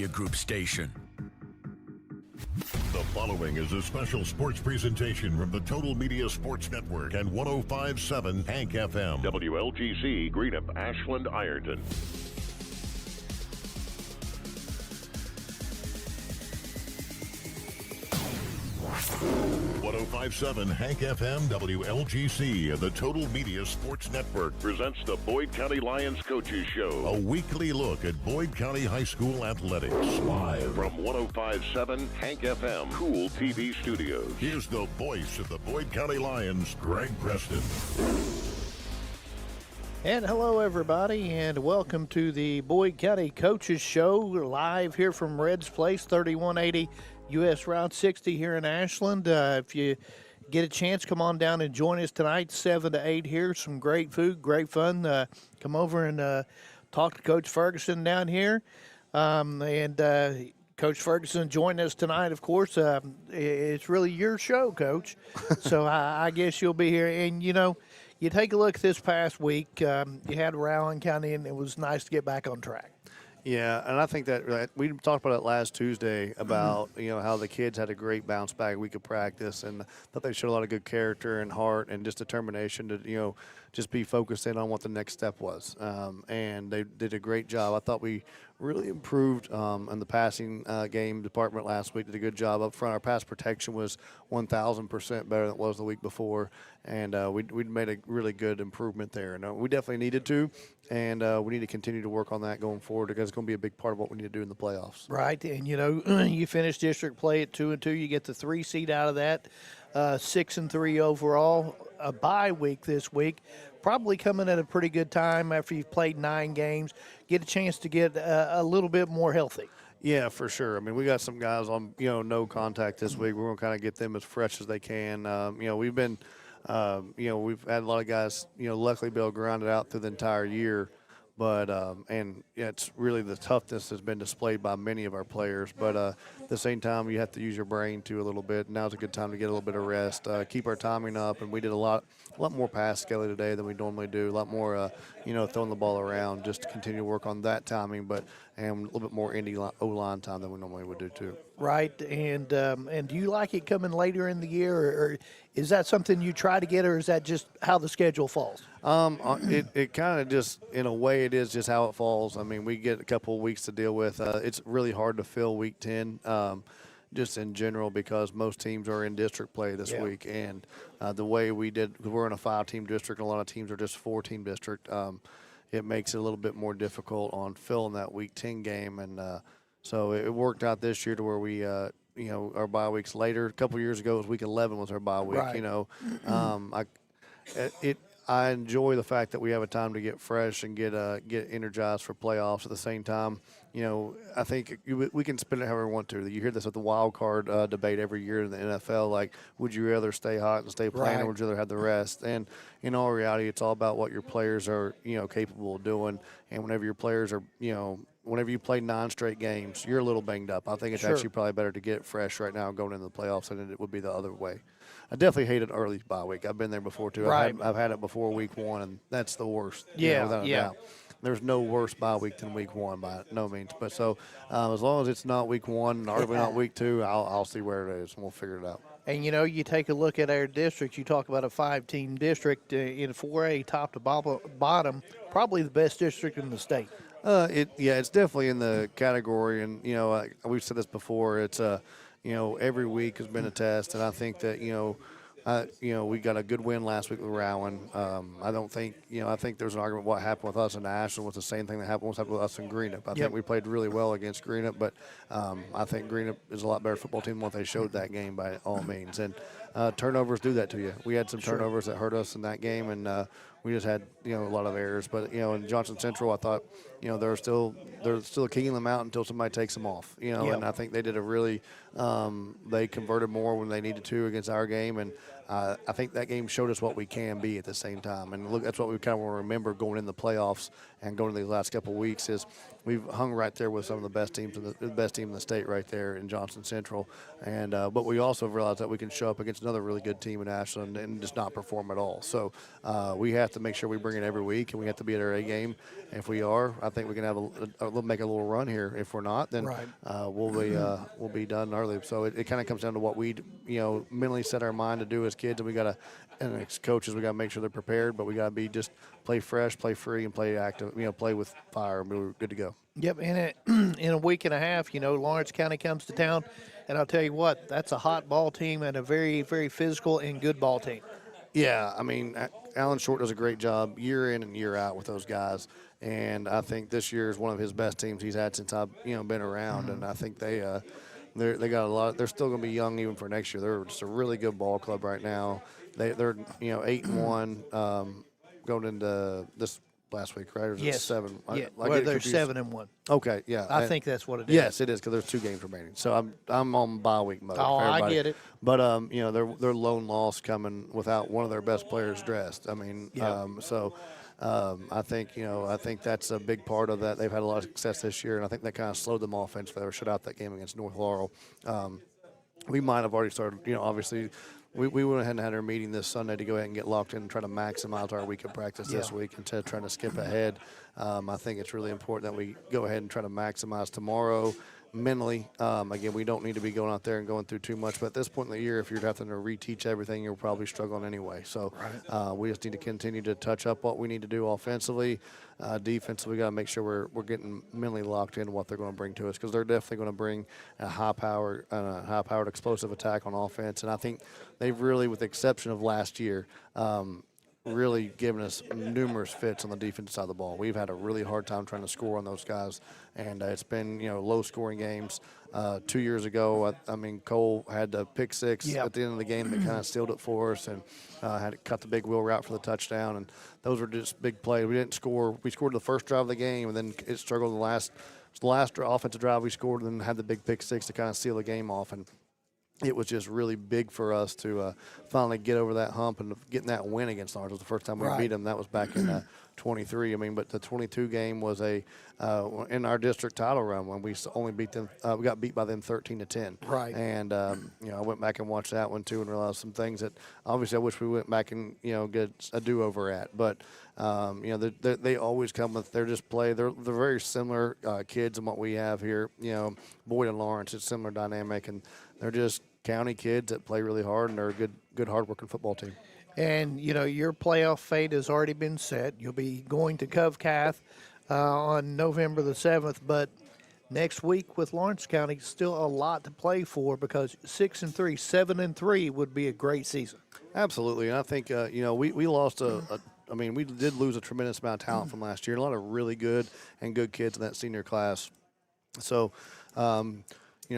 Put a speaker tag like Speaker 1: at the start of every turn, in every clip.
Speaker 1: Media Group station.
Speaker 2: The following is a special sports presentation from the Total Media Sports Network and 105.7 Hank FM. WLGC, Greenup, Ashland, Ironton. 105.7 Hank FM WLGC, the Total Media Sports Network, presents the Boyd County Lions Coaches Show, a weekly look at Boyd County High School athletics. Live from 105.7 Hank FM Kool TV Studios. Here's the voice of the Boyd County Lions, Greg Preston.
Speaker 3: And hello, everybody, and welcome to the Boyd County Coaches Show, live here from Red's Place, 3180 U.S. Route 60 here in Ashland. If you get a chance, come on down and join us tonight, 7 to 8 here. Some great food, great fun. Come over and talk to Coach Ferguson down here. Coach Ferguson joined us tonight, of course. It's really your show, Coach. So I guess you'll be here. And, you know, you take a look at this past week. You had Rowan County, and it was nice to get back on track.
Speaker 4: Yeah, and I think that we talked about it last Tuesday about how the kids had a great bounce back week of practice, and that they showed a lot of good character and heart and just determination to just be focused in on what the next step was. And they did a great job. I thought we really improved in the passing game department last week. Did a good job up front. Our pass protection was 1,000% better than it was the week before, and we made a really good improvement there. And we definitely needed to, and we need to continue to work on that going forward because it's going to be a big part of what we need to do in the playoffs. Right,
Speaker 3: and you finish district play at 2-2. You get the 3 seed out of that, 6-3 overall. A bye week this week, probably coming at a pretty good time after you've played 9 games. Get a chance to get a little bit more healthy.
Speaker 4: Yeah, for sure. I mean, we got some guys on no contact this week. We're going to kind of get them as fresh as they can. We've been we've had a lot of guys luckily be able to grind it out through the entire year. But it's really the toughness has been displayed by many of our players. But at the same time, you have to use your brain too a little bit. Now's a good time to get a little bit of rest, keep our timing up. And we did a lot more pass scaling today than we normally do. A lot more, throwing the ball around just to continue to work on that timing. And a little bit more O-line time than we normally would do too.
Speaker 3: Right, and do you like it coming later in the year, or is that something you try to get, or is that just how the schedule falls?
Speaker 4: It kind of just, in a way, it is just how it falls. I mean, we get a couple of weeks to deal with. It's really hard to fill Week 10, just in general, because most teams are in district play this week. And the way we did, because we're in a 5-team district, and a lot of teams are just 4-team district, it makes it a little bit more difficult on filling that Week 10 game. And so it worked out this year to where we our bye weeks later. A couple of years ago, it was Week 11 was our bye week. Right. I enjoy the fact that we have a time to get fresh and get energized for playoffs. At the same time, I think we can spin it however we want to. You hear this with the wild card debate every year in the NFL. Like, would you rather stay hot and stay playing, or would you rather have the rest? And in all reality, it's all about what your players are capable of doing. And whenever your players are whenever you play 9 straight games, you're a little banged up. I think it's actually probably better to get it fresh right now going into the playoffs than it would be the other way. I definitely hate an early bye week. I've been there before, too.
Speaker 3: Right.
Speaker 4: I've had it before Week 1, and that's the worst.
Speaker 3: Without
Speaker 4: a doubt. There's no worse bye week than Week 1 by no means. But so as long as it's not Week 1, or not Week 2, I'll see where it is, and we'll figure it out.
Speaker 3: And, you take a look at our district. You talk about a 5-team district in 4A, top to bottom, probably the best district in the state.
Speaker 4: It's definitely in the category, and we've said this before. It's every week has been a test, and I think that we got a good win last week with Rowan. I don't think I think there's an argument what happened with us in Ashland was the same thing that happened with us in Greenup. I think we played really well against Greenup, but I think Greenup is a lot better football team than what they showed that game by all means. And turnovers do that to you. We had some turnovers that hurt us in that game, and we just had a lot of errors. But in Johnson Central, I thought they're still kicking them out until somebody takes them off. And I think they did a really they converted more when they needed to against our game, and I think that game showed us what we can be at the same time. And look, that's what we kind of want to remember going in the playoffs and going to these last couple of weeks is we've hung right there with some of the best teams the best team in the state right there in Johnson Central. And but we also realized that we can show up against another really good team in Ashland and just not perform at all. So we have to make sure we bring it every week, and we have to be at our A game. And if we are, I think we can have make a little run here. If we're not, then we'll be done early. So it kind of comes down to what we mentally set our mind to do as kids, and we got to, and as coaches, we got to make sure they're prepared. But we got to be just play fresh, play free, and play active. Play with fire, and we're good to go.
Speaker 3: Yep, in a week and a half, Lawrence County comes to town, and I'll tell you what, that's a hot ball team and a very, very physical and good ball team.
Speaker 4: Yeah, I mean, Alan Short does a great job year in and year out with those guys, and I think this year is one of his best teams he's had since I've been around, and I think they got a lot. They're still going to be young even for next year. They're just a really good ball club right now. They're 8-1 going into this last week, right? Or is it 7?
Speaker 3: Yeah, they're 7-1.
Speaker 4: Okay, yeah.
Speaker 3: I think that's what it is.
Speaker 4: Yes, it is because there's 2 games remaining. So I'm on bye week mode.
Speaker 3: Oh, I get it.
Speaker 4: But their lone loss coming without one of their best players dressed. I mean, I think that's a big part of that. They've had a lot of success this year, and I think that kind of slowed them offensively. They were shut out that game against North Laurel. We might have already started. Obviously. We went ahead and had our meeting this Sunday to go ahead and get locked in and try to maximize our week of practice this week instead of trying to skip ahead. I think it's really important that we go ahead and try to maximize tomorrow mentally. Again, we don't need to be going out there and going through too much. But at this point in the year, if you're having to reteach everything, you're probably struggling anyway. So we just need to continue to touch up what we need to do offensively. Defensively, we got to make sure we're getting mentally locked into what they're going to bring to us because they're definitely going to bring a high-powered explosive attack on offense. And I think they've really, with the exception of last year, really given us numerous fits on the defensive side of the ball. We've had a really hard time trying to score on those guys, and it's been low-scoring games. 2 years ago, I mean, Kool had the pick six at the end of the game that kind of sealed it for us, and had to cut the big wheel route for the touchdown. And those were just big plays. We didn't score. We scored the first drive of the game, and then it struggled the last offensive drive we scored, and then had the big pick six to kind of seal the game off. And it was just really big for us to finally get over that hump and getting that win against Lawrence. It was the first time we beat them. That was back in 23. I mean, but the 22 game was in our district title run when we only beat them. We got beat by them 13-10. Right. And I went back and watched that one too and realized some things that obviously I wish we went back and get a do-over at. But they always come with they're very similar kids in what we have here. Boyd and Lawrence, it's similar dynamic, and they're just county kids that play really hard, and they're a good hard-working football team.
Speaker 3: And, your playoff fate has already been set. You'll be going to Covcath on November the 7th, but next week with Lawrence County, still a lot to play for because 6-3, 7-3 would be a great season.
Speaker 4: Absolutely, and I think, we lost we did lose a tremendous amount of talent from last year. A lot of really good kids in that senior class. So,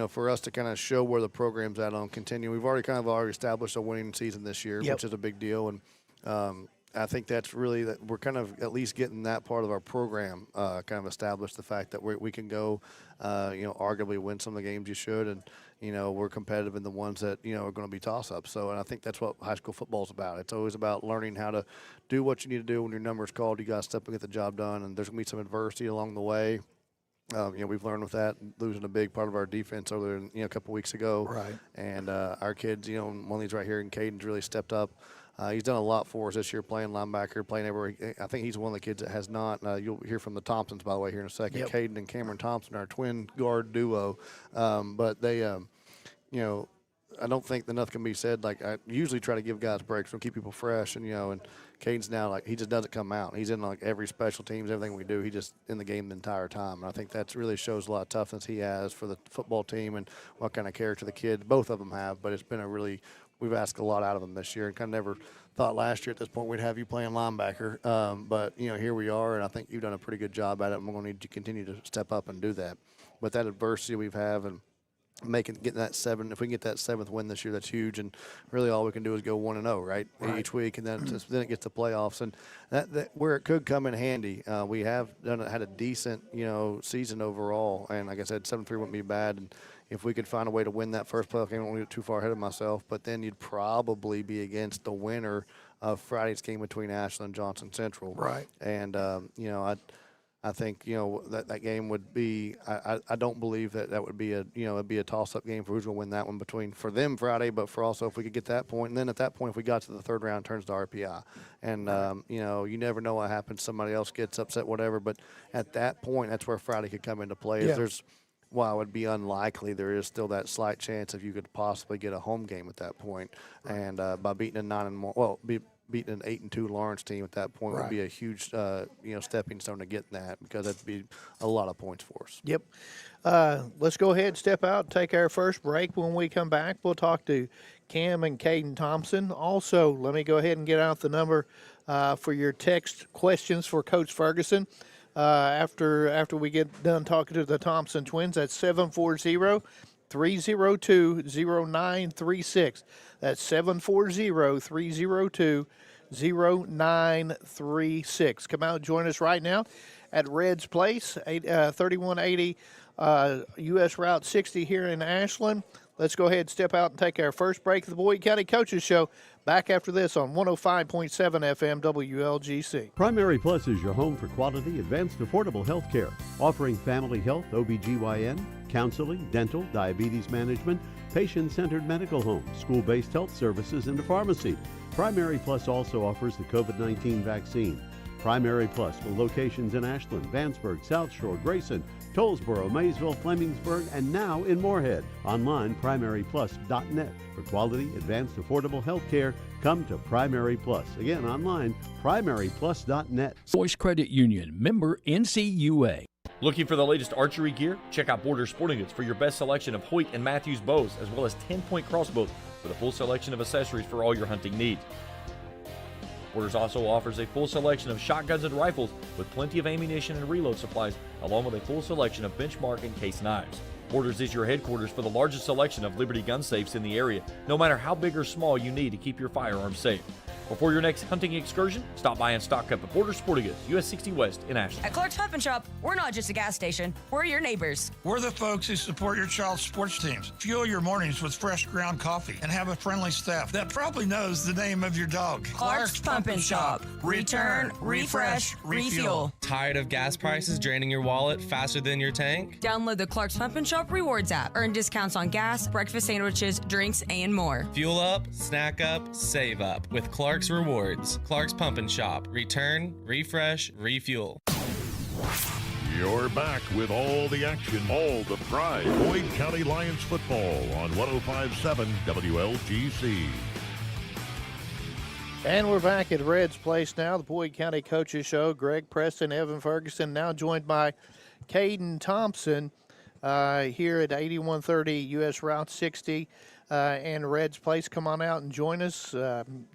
Speaker 4: for us to kind of show where the program's at on continue, we've already established a winning season this year, which is a big deal. And I think that's really that we're kind of at least getting that part of our program kind of established, the fact that we can go, arguably win some of the games you should, and we're competitive in the ones that are going to be toss-ups. So, and I think that's what high school football is about. It's always about learning how to do what you need to do when your number is called. You got to step up and get the job done, and there's going to be some adversity along the way. We've learned with that, losing a big part of our defense over there, a couple weeks ago. Right. And our kids, one of these right here, and Caden's really stepped up. He's done a lot for us this year, playing linebacker, playing everywhere. I think he's one of the kids that has not. You'll hear from the Thompsons, by the way, here in a second. Yep. Caden and Cameron Thompson are a twin guard duo. But they, I don't think enough can be said. Like, I usually try to give guys breaks and keep people fresh, and Caden's now, he just doesn't come out. He's in, every special teams, everything we do. He just in the game the entire time. And I think that really shows a lot of toughness he has for the football team and what kind of character the kids, both of them have. But it's been we've asked a lot out of them this year, and kind of never thought last year at this point we'd have you playing linebacker. But, here we are, and I think you've done a pretty good job at it, and we're going to need to continue to step up and do that. But that adversity we've had, and getting that 7. If we can get that 7th win this year, that's huge. And really, all we can do is go 1-0, right, each week, and then it gets to playoffs. And that where it could come in handy. We have had a decent season overall, and like I said, 7-3 wouldn't be bad. And if we could find a way to win that first playoff game, I don't want to get too far ahead of myself, but then you'd probably be against the winner of Friday's game between Ashland and Johnson Central.
Speaker 3: Right.
Speaker 4: And I think that game would be. I don't believe that would be it'd be a toss-up game for who's going to win that one for them Friday, but for also if we could get that point, and then at that point if we got to the third round, it turns to RPI, and you never know what happens. Somebody else gets upset, whatever. But at that point, that's where Friday could come into play.
Speaker 3: Yeah.
Speaker 4: While it would be unlikely, there is still that slight chance if you could possibly get a home game at that point, and by beating a 9-1, beating an 8-2 Lawrence team at that point would be a huge, stepping stone to getting that, because that'd be a lot of points for us.
Speaker 3: Yep. Let's go ahead, step out, take our first break. When we come back, we'll talk to Cam and Caden Thompson. Also, let me go ahead and get out the number for your text questions for Coach Ferguson. After we get done talking to the Thompson twins, that's 740-302-0936. That's 740-302-0936. Come out and join us right now at Red's Place, 3180 U.S. Route 60 here in Ashland. Let's go ahead and step out and take our first break of the Boyd County Coaches Show. Back after this on 105.7 FM WLGC.
Speaker 1: Primary Plus is your home for quality, advanced, affordable health care, offering family health, OBGYN, counseling, dental, diabetes management, patient-centered medical home, school-based health services, and a pharmacy. Primary Plus also offers the COVID-19 vaccine. Primary Plus with locations in Ashland, Vanceburg, South Shore, Grayson, Tollsboro, Maysville, Flemingsburg, and now in Moorhead. Online, primaryplus.net. For quality, advanced, affordable health care, come to Primary Plus. Again, online, primaryplus.net.
Speaker 5: Voice Credit Union, member NCUA.
Speaker 6: Looking for the latest archery gear? Check out Border Sporting Goods for your best selection of Hoyt and Matthews bows, as well as 10-point crossbows with a full selection of accessories for all your hunting needs. Borders also offers a full selection of shotguns and rifles with plenty of ammunition and reload supplies, along with a full selection of benchmark and case knives. Borders is your headquarters for the largest selection of Liberty gun safes in the area, no matter how big or small you need to keep your firearms safe. Before your next hunting excursion, stop by and stock up at Border Sporting Goods, US 60 West in Ashland.
Speaker 7: At Clark's Pump & Shop, we're not just a gas station, we're your neighbors.
Speaker 8: We're the folks who support your child's sports teams, fuel your mornings with fresh ground coffee, and have a friendly staff that probably knows the name of your dog.
Speaker 7: Clark's Pump & Shop. Return, refresh, refuel.
Speaker 9: Tired of gas prices draining your wallet faster than your tank?
Speaker 7: Download the Clark's Pump & Shop Rewards app. Earn discounts on gas, breakfast sandwiches, drinks, and more.
Speaker 9: Fuel up, snack up, save up with Clark's Rewards. Clark's Pump & Shop. Return, refresh, refuel.
Speaker 2: You're back with all the action, all the pride. Boyd County Lions football on 105.7 WLGC.
Speaker 3: And we're back at Red's Place now, the Boyd County Coaches Show. Greg Preston, Evan Ferguson, now joined by Caden Thompson here at 8130 U.S. Route 60 and Red's Place. Come on out and join us,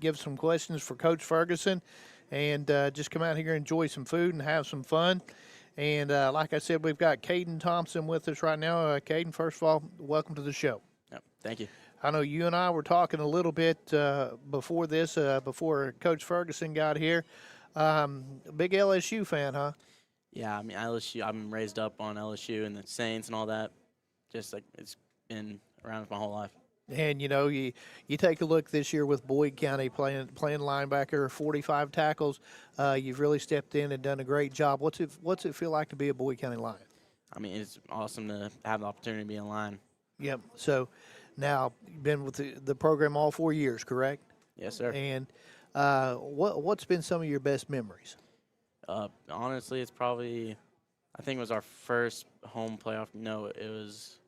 Speaker 3: give some questions for Coach Ferguson, and just come out here, enjoy some food, and have some fun. And like I said, we've got Caden Thompson with us right now. Caden, first of all, welcome to the show.
Speaker 10: Yep, thank you.
Speaker 3: I know you and I were talking a little bit before this, before Coach Ferguson got here. Big LSU fan, huh?
Speaker 10: Yeah, I mean, LSU, I'm raised up on LSU and the Saints and all that. Just like it's been around my whole life.
Speaker 3: And, you know, you take a look this year with Boyd County playing linebacker, 45 tackles. You've really stepped in and done a great job. What's it feel like to be a Boyd County Lion?
Speaker 10: I mean, it's awesome to have the opportunity to be in line.
Speaker 3: Yep. So now you've been with the program all 4 years, correct?
Speaker 10: Yes, sir.
Speaker 3: And what's been some of your best memories?
Speaker 10: Honestly, it's probably, I think it was our first home playoff. No, it was,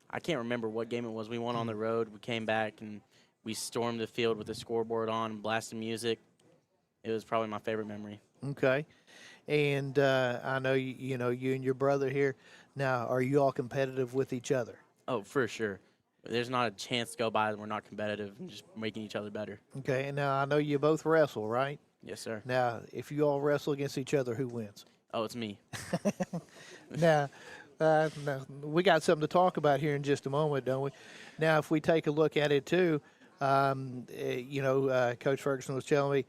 Speaker 10: I can't remember what game it was. We won on the road. We came back, and we stormed the field with the scoreboard on, blasting music. It was probably my favorite memory.
Speaker 3: Okay. And I know, you and your brother here. Now, are you all competitive with each other?
Speaker 10: Oh, for sure. There's not a chance to go by that we're not competitive and just making each other better.
Speaker 3: Okay. And now I know you both wrestle, right?
Speaker 10: Yes, sir.
Speaker 3: Now, if you all wrestle against each other, who wins?
Speaker 10: Oh, it's me.
Speaker 3: Now, No, we got something to talk about here in just a moment, don't we? Now, if we take a look at it too, Coach Ferguson was telling me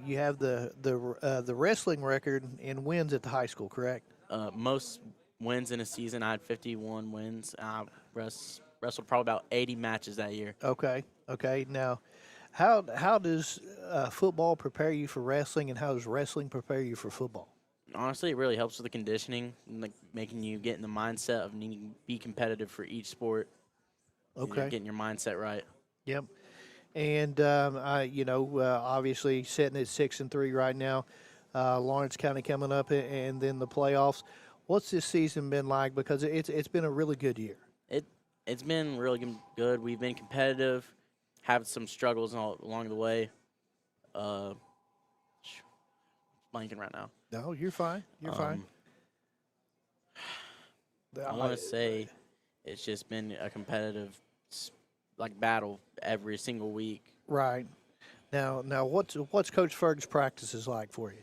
Speaker 3: you have the wrestling record in wins at the high school, correct?
Speaker 10: Most wins in a season, I had 51 wins. I wrestled probably about 80 matches that year.
Speaker 3: Okay. Now, how does football prepare you for wrestling, and how does wrestling prepare you for football?
Speaker 10: Honestly, it really helps with the conditioning, and like making you get in the mindset of needing to be competitive for each sport.
Speaker 3: Okay.
Speaker 10: Getting your mindset right.
Speaker 3: Yep. And obviously sitting at 6-3 right now. Lawrence County coming up, and then the playoffs. What's this season been like? Because it's been a really good year.
Speaker 10: It's been really good. We've been competitive, had some struggles along the way. Blanking right now.
Speaker 3: No, you're fine. You're fine.
Speaker 10: I want to say it's just been a competitive battle every single week.
Speaker 3: Right. Now, what's Coach Ferg's practices like for you?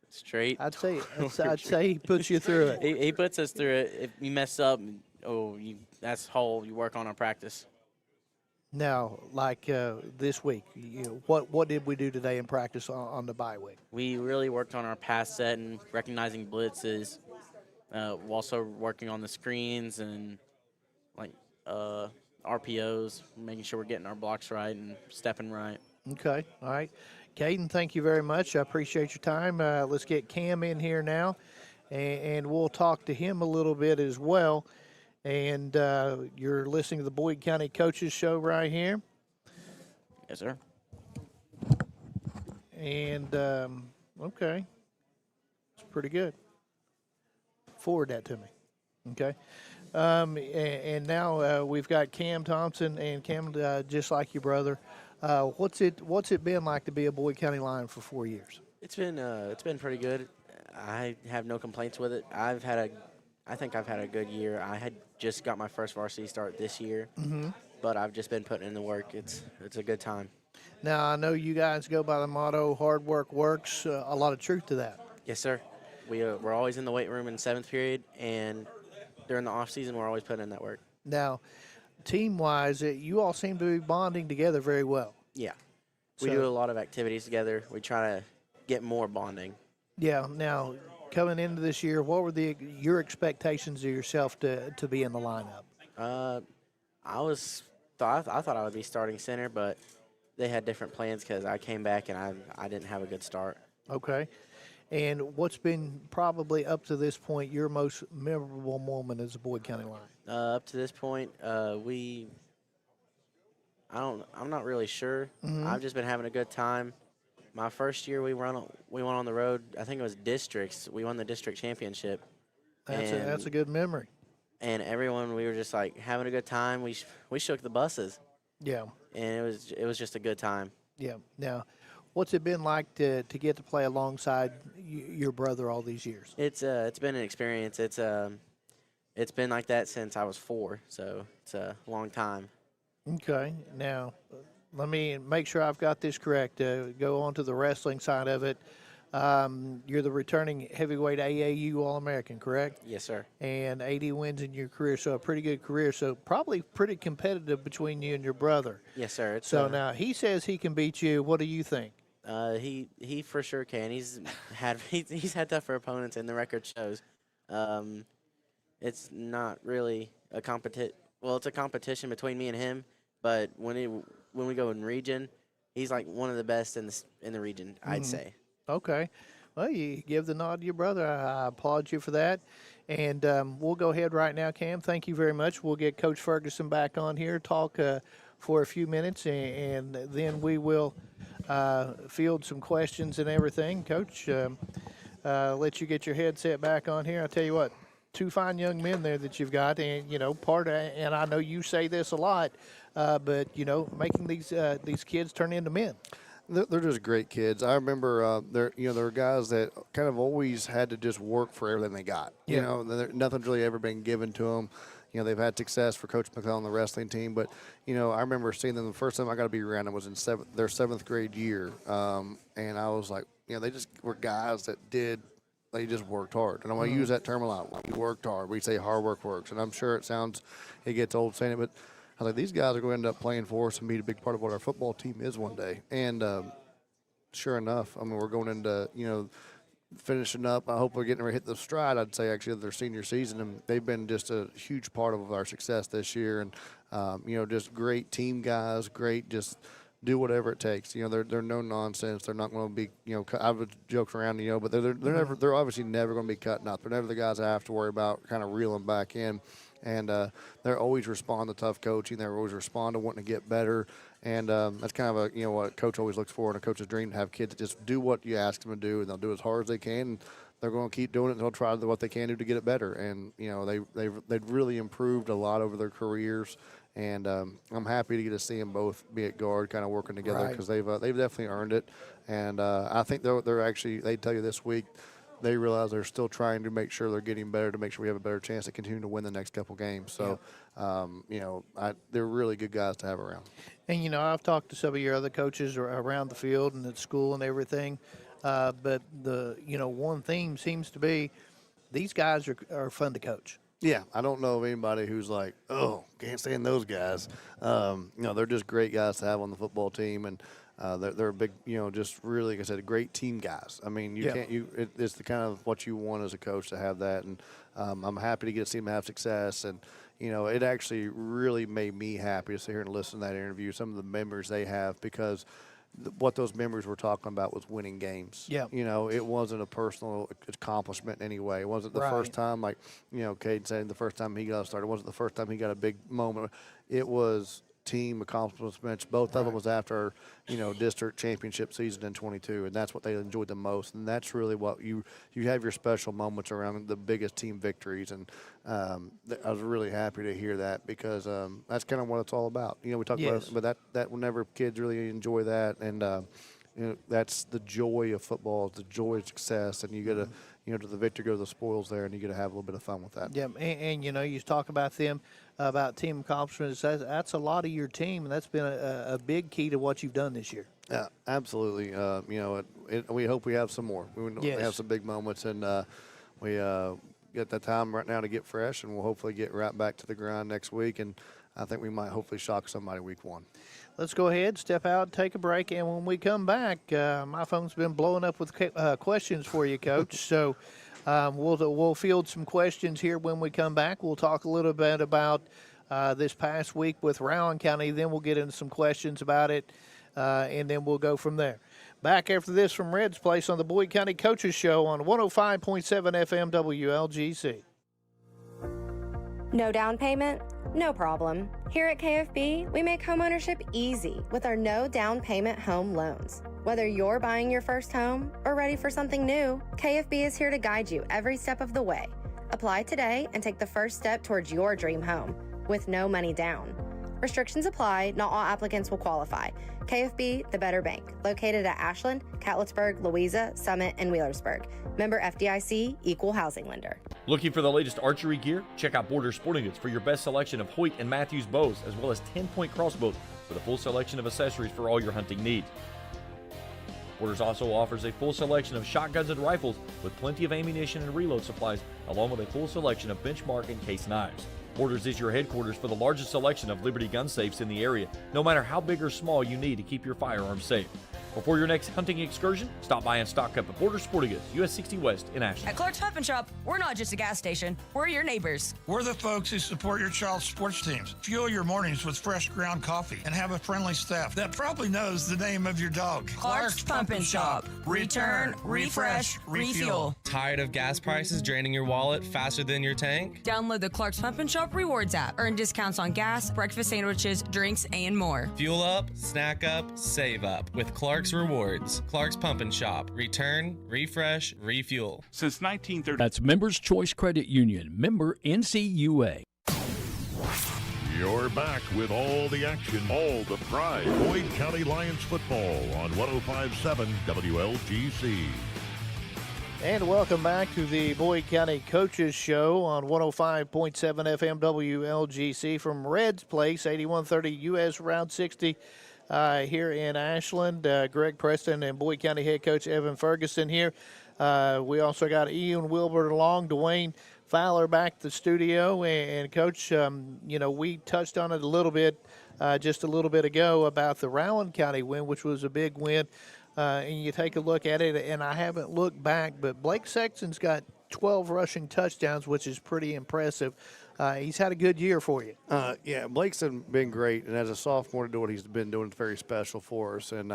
Speaker 10: Straight.
Speaker 3: I'd say he puts you through it.
Speaker 10: He puts us through it. If you mess up, that's whole. You work on our practice.
Speaker 3: Now, like this week, what did we do today in practice on the bye week?
Speaker 10: We really worked on our pass set and recognizing blitzes. Also working on the screens and RPOs, making sure we're getting our blocks right and stepping right.
Speaker 3: Okay, all right. Caden, thank you very much. I appreciate your time. Let's get Cam in here now, and we'll talk to him a little bit as well. And you're listening to the Boyd County Coaches Show right here.
Speaker 10: Yes, sir.
Speaker 3: And, okay. It's pretty good. Forward that to me. Okay. And now we've got Cam Thompson. And Cam, just like your brother, what's it been like to be a Boyd County Lion for 4 years?
Speaker 10: It's been pretty good. I have no complaints with it. I think I've had a good year. I had just got my first varsity start this year, but I've just been putting in the work. It's a good time.
Speaker 3: Now, I know you guys go by the motto, hard work works. A lot of truth to that.
Speaker 10: Yes, sir. We're always in the weight room in 7th period, and during the off season, we're always putting in that work.
Speaker 3: Now, team-wise, you all seem to be bonding together very well.
Speaker 10: Yeah. We do a lot of activities together. We try to get more bonding.
Speaker 3: Yeah. Now, coming into this year, what were your expectations of yourself to be in the lineup?
Speaker 10: I thought I would be starting center, but they had different plans because I came back and I didn't have a good start.
Speaker 3: Okay. And what's been probably up to this point your most memorable moment as a Boyd County Lion?
Speaker 10: Up to this point, I'm not really sure. I've just been having a good time. My first year we went on the road. I think it was districts. We won the district championship.
Speaker 3: That's a good memory.
Speaker 10: And everyone, we were just like having a good time. We shook the buses.
Speaker 3: Yeah.
Speaker 10: And it was just a good time.
Speaker 3: Yeah. Now, what's it been like to get to play alongside your brother all these years?
Speaker 10: It's been an experience. It's been like that since I was 4, so it's a long time.
Speaker 3: Okay. Now, let me make sure I've got this correct. Go on to the wrestling side of it. You're the returning heavyweight AAU All-American, correct?
Speaker 10: Yes, sir. And
Speaker 3: 80 wins in your career, so a pretty good career. So probably pretty competitive between you and your brother.
Speaker 10: Yes, sir.
Speaker 3: Now he says he can beat you. What do you think?
Speaker 10: He for sure can. He's had tougher opponents, and the record shows. It's not really a competition. Well, it's a competition between me and him. But when we go in region, he's like one of the best in the region, I'd say.
Speaker 3: Okay. Well, you give the nod to your brother. I applaud you for that. And we'll go ahead right now, Cam. Thank you very much. We'll get Coach Ferguson back on here, talk for a few minutes, and then we will field some questions and everything. Coach, let you get your headset back on here. I'll tell you what, 2 fine young men there that you've got, and, and I know you say this a lot, but, making these kids turn into men.
Speaker 4: They're just great kids. I remember there were guys that kind of always had to just work for everything they got.
Speaker 3: Yeah.
Speaker 4: Nothing's really ever been given to them. They've had success for Coach McClellan on the wrestling team, but I remember seeing them the first time I got to be around them was in their 7th grade year, and I was like, they just were guys that did they just worked hard. And I'm going to use that term a lot. We worked hard. We say hard work works. And I'm sure it gets old saying it, but I was like, these guys are going to end up playing for us and be a big part of what our football team is one day. And sure enough, I mean, we're going into, finishing up. I hope we're getting ready to hit the stride, I'd say, actually, of their senior season. And they've been just a huge part of our success this year. And, just great team guys, great just do whatever it takes. They're no nonsense. They're not going to be, I would joke around, but they're obviously never going to be cutting up. They're never the guys I have to worry about kind of reeling back in. And they're always respond to tough coaching. They always respond to wanting to get better. And that's kind of what a coach always looks for in a coach's dream, to have kids that just do what you ask them to do, and they'll do as hard as they can. And they're going to keep doing it, and they'll try what they can do to get it better. And they've really improved a lot over their careers. And I'm happy to get to see them both be at guard, kind of working together, because they've definitely earned it. And I think they're actually, they tell you this week, they realize they're still trying to make sure they're getting better, to make sure we have a better chance to continue to win the next couple games. So, they're really good guys to have around. And,
Speaker 3: I've talked to some of your other coaches around the field and at school and everything. But the one theme seems to be these guys are fun to coach.
Speaker 4: Yeah, I don't know of anybody who's like, oh, can't stand those guys. They're just great guys to have on the football team, and they're a big, just really, like I said, great team guys. I mean, it's the kind of what you want as a coach to have that, and I'm happy to get to see them have success. And it actually really made me happy to sit here and listen to that interview, some of the memories they have, because what those memories were talking about was winning games.
Speaker 3: Yeah.
Speaker 4: It wasn't a personal accomplishment in any way. It wasn't the first time, like, Cade said, the first time he got started. It wasn't the first time he got a big moment. It was team accomplishments. Both of them was after, district championship season in 22, and that's what they enjoyed the most. And that's really what you have your special moments around the biggest team victories. And I was really happy to hear that, because that's kind of what it's all about. We talk about it, but that whenever kids really enjoy that, and that's the joy of football, the joy of success, and you get to to the victor go to the spoils there, and you get to have a little bit of fun with that.
Speaker 3: Yeah, and you talk about them, about team accomplishments. That's a lot of your team, and that's been a big key to what you've done this year.
Speaker 4: Yeah, absolutely. We hope we have some more. We have some big moments, and we get that time right now to get fresh, and we'll hopefully get right back to the grind next week. And I think we might hopefully shock somebody week one.
Speaker 3: Let's go ahead, step out, take a break, and when we come back, my phone's been blowing up with questions for you, Coach. So we'll field some questions here when we come back. We'll talk a little bit about this past week with Rowan County. Then we'll get into some questions about it, and then we'll go from there. Back after this from Red's Place on the Boyd County Coaches Show on 105.7 FM WLGC.
Speaker 11: No down payment? No problem. Here at KFB, we make homeownership easy with our no down payment home loans. Whether you're buying your first home or ready for something new, KFB is here to guide you every step of the way. Apply today and take the first step towards your dream home with no money down. Restrictions apply. Not all applicants will qualify. KFB, the better bank, located at Ashland, Catlettsburg, Louisa, Summit, and Wheelersburg. Member FDIC, equal housing lender.
Speaker 6: Looking for the latest archery gear? Check out Border Sporting Goods for your best selection of Hoyt and Matthews bows, as well as 10-point crossbows with a full selection of accessories for all your hunting needs. Borders also offers a full selection of shotguns and rifles with plenty of ammunition and reload supplies, along with a full selection of benchmark and case knives. Borders is your headquarters for the largest selection of Liberty gun safes in the area, no matter how big or small you need to keep your firearms safe. Before your next hunting excursion, stop by and stock up at Border Sporting Goods, US 60 West in Ashland.
Speaker 7: At Clark's Pump and Shop, we're not just a gas station, we're your neighbors.
Speaker 8: We're the folks who support your child's sports teams. Fuel your mornings with fresh ground coffee and have a friendly staff that probably knows the name of your dog.
Speaker 7: Clark's Pump and Shop. Return, refresh, refuel.
Speaker 9: Tired of gas prices draining your wallet faster than your tank?
Speaker 7: Download the Clark's Pump and Shop Rewards app. Earn discounts on gas, breakfast sandwiches, drinks, and more.
Speaker 9: Fuel up, snack up, save up with Clark's Rewards. Clark's Pump and Shop. Return, refresh, refuel.
Speaker 5: Since 1930. That's Members Choice Credit Union. Member NCUA.
Speaker 2: You're back with all the action, all the pride. Boyd County Lions football on 105.7 WLGC.
Speaker 3: And welcome back to the Boyd County Coaches Show on 105.7 FM WLGC from Red's Place, 8130 US Route 60 here in Ashland. Greg Preston and Boyd County head coach Evan Ferguson here. We also got Ian Wilbert along, Dwayne Fowler back to the studio. And Coach, we touched on it a little bit just a little bit ago about the Rowan County win, which was a big win. And you take a look at it, and I haven't looked back, but Blake Sexton's got 12 rushing touchdowns, which is pretty impressive. He's had a good year for you.
Speaker 4: Yeah, Blake's been great, and as a sophomore to do what he's been doing is very special for us. And,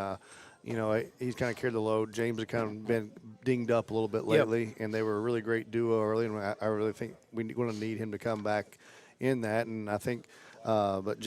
Speaker 4: he's kind of carried the load. James has kind of been dinged up a little bit lately, and they were a really great duo early, and I really think we're going to need him to come back in that. And I think but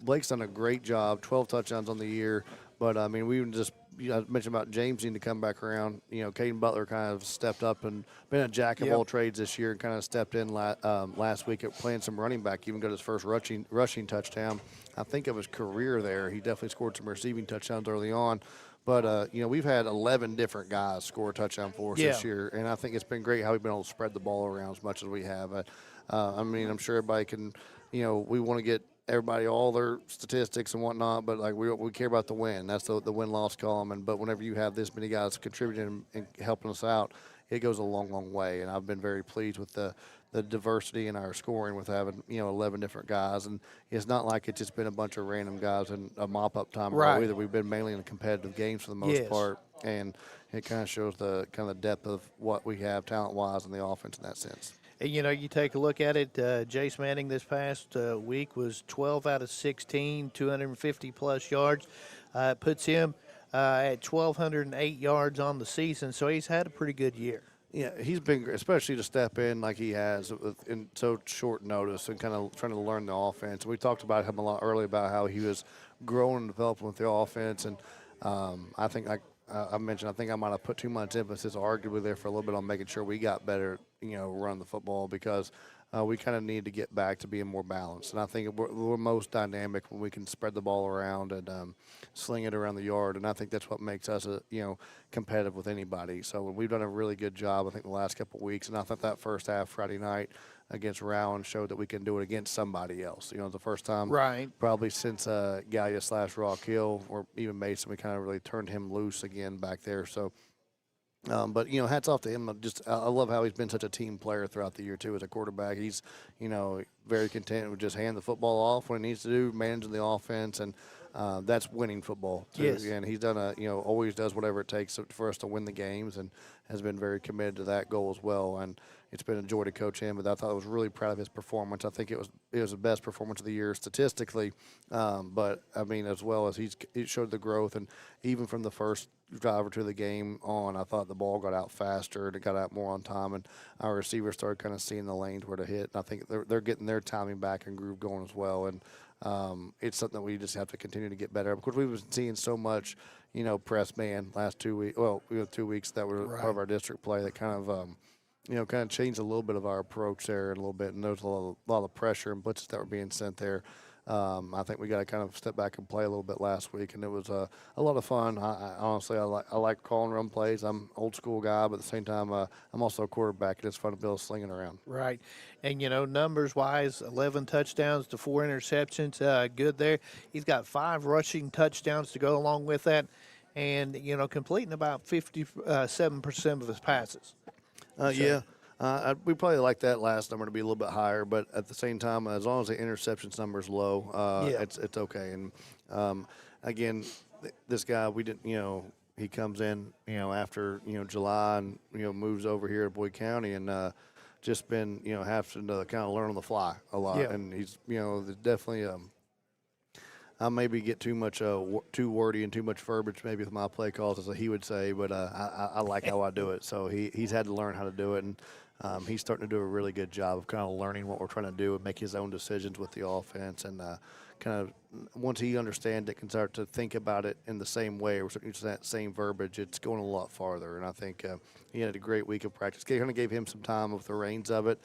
Speaker 4: Blake's done a great job, 12 touchdowns on the year. But, we even just – I mentioned about James needing to come back around. Caden Butler kind of stepped up and been a jack of all trades this year and kind of stepped in last week at playing some running back, even got his first rushing touchdown, I think, of his career there. He definitely scored some receiving touchdowns early on. But, we've had 11 different guys score a touchdown for us this year, and I think it's been great how we've been able to spread the ball around as much as we have. I'm sure everybody can, we want to get everybody all their statistics and whatnot, but we care about the win. That's the win-loss column. But whenever you have this many guys contributing and helping us out, it goes a long, long way. And I've been very pleased with the diversity in our scoring with having 11 different guys. And it's not like it's just been a bunch of random guys in a mop-up time either. We've been mainly in competitive games for the most part, and it kind of shows the depth of what we have talent-wise in the offense in that sense.
Speaker 3: You take a look at it, Jace Manning this past week was 12 out of 16, 250-plus yards. Puts him at 1,208 yards on the season, so he's had a pretty good year.
Speaker 4: Yeah, he's been great, especially to step in like he has in so short notice and kind of trying to learn the offense. We talked about him a lot earlier about how he was growing and developing with the offense, and I think I mentioned, I think I might have put too much emphasis arguably there for a little bit on making sure we got better, run the football, because we kind of need to get back to being more balanced. And I think we're most dynamic when we can spread the ball around and sling it around the yard. And I think that's what makes us, competitive with anybody. So we've done a really good job, I think, the last couple of weeks. And I thought that first half Friday night against Rowan showed that we can do it against somebody else. The first time probably since Gallia/Rock Hill or even Mason, we kind of really turned him loose again back there. So, but, hats off to him. I love how he's been such a team player throughout the year, too, as a quarterback. He's, very content with just hand the football off when he needs to do, managing the offense, and that's winning football, too.
Speaker 3: Yes.
Speaker 4: And he's done always does whatever it takes for us to win the games and has been very committed to that goal as well. And it's been a joy to coach him, but I thought I was really proud of his performance. I think it was the best performance of the year statistically, but, as well as he showed the growth. And even from the first drive to the game on, I thought the ball got out faster and it got out more on time, and our receivers started kind of seeing the lanes where to hit. And I think they're getting their timing back and groove going as well. And it's something that we just have to continue to get better. Of course, we've been seeing so much, press man last 2 weeks. Well, 2 weeks that were part of our district play that kind of changed a little bit of our approach there a little bit, and there's a lot of pressure and blitzes that were being sent there. I think we got to kind of step back and play a little bit last week, and it was a lot of fun. I honestly like calling run plays. I'm an old school guy, but at the same time, I'm also a quarterback, and it's fun to be able to sling it around.
Speaker 3: Right. And, numbers-wise, 11 touchdowns to 4 interceptions, good there. He's got 5 rushing touchdowns to go along with that, and, completing about 57% of his passes.
Speaker 4: We probably like that last number to be a little bit higher, but at the same time, as long as the interceptions number is low, it's okay. And again, this guy, we didn't, he comes in, after July and moves over here to Boyd County and just been having to kind of learn on the fly a lot. And he's definitely. I maybe get too wordy and too much verbiage maybe with my play calls, as he would say, but I like how I do it. So he's had to learn how to do it, and he's starting to do a really good job of kind of learning what we're trying to do and make his own decisions with the offense. And kind of once he understands it, can start to think about it in the same way or using that same verbiage, it's going a lot farther. And I think he had a great week of practice. Kind of gave him some time with the reins of it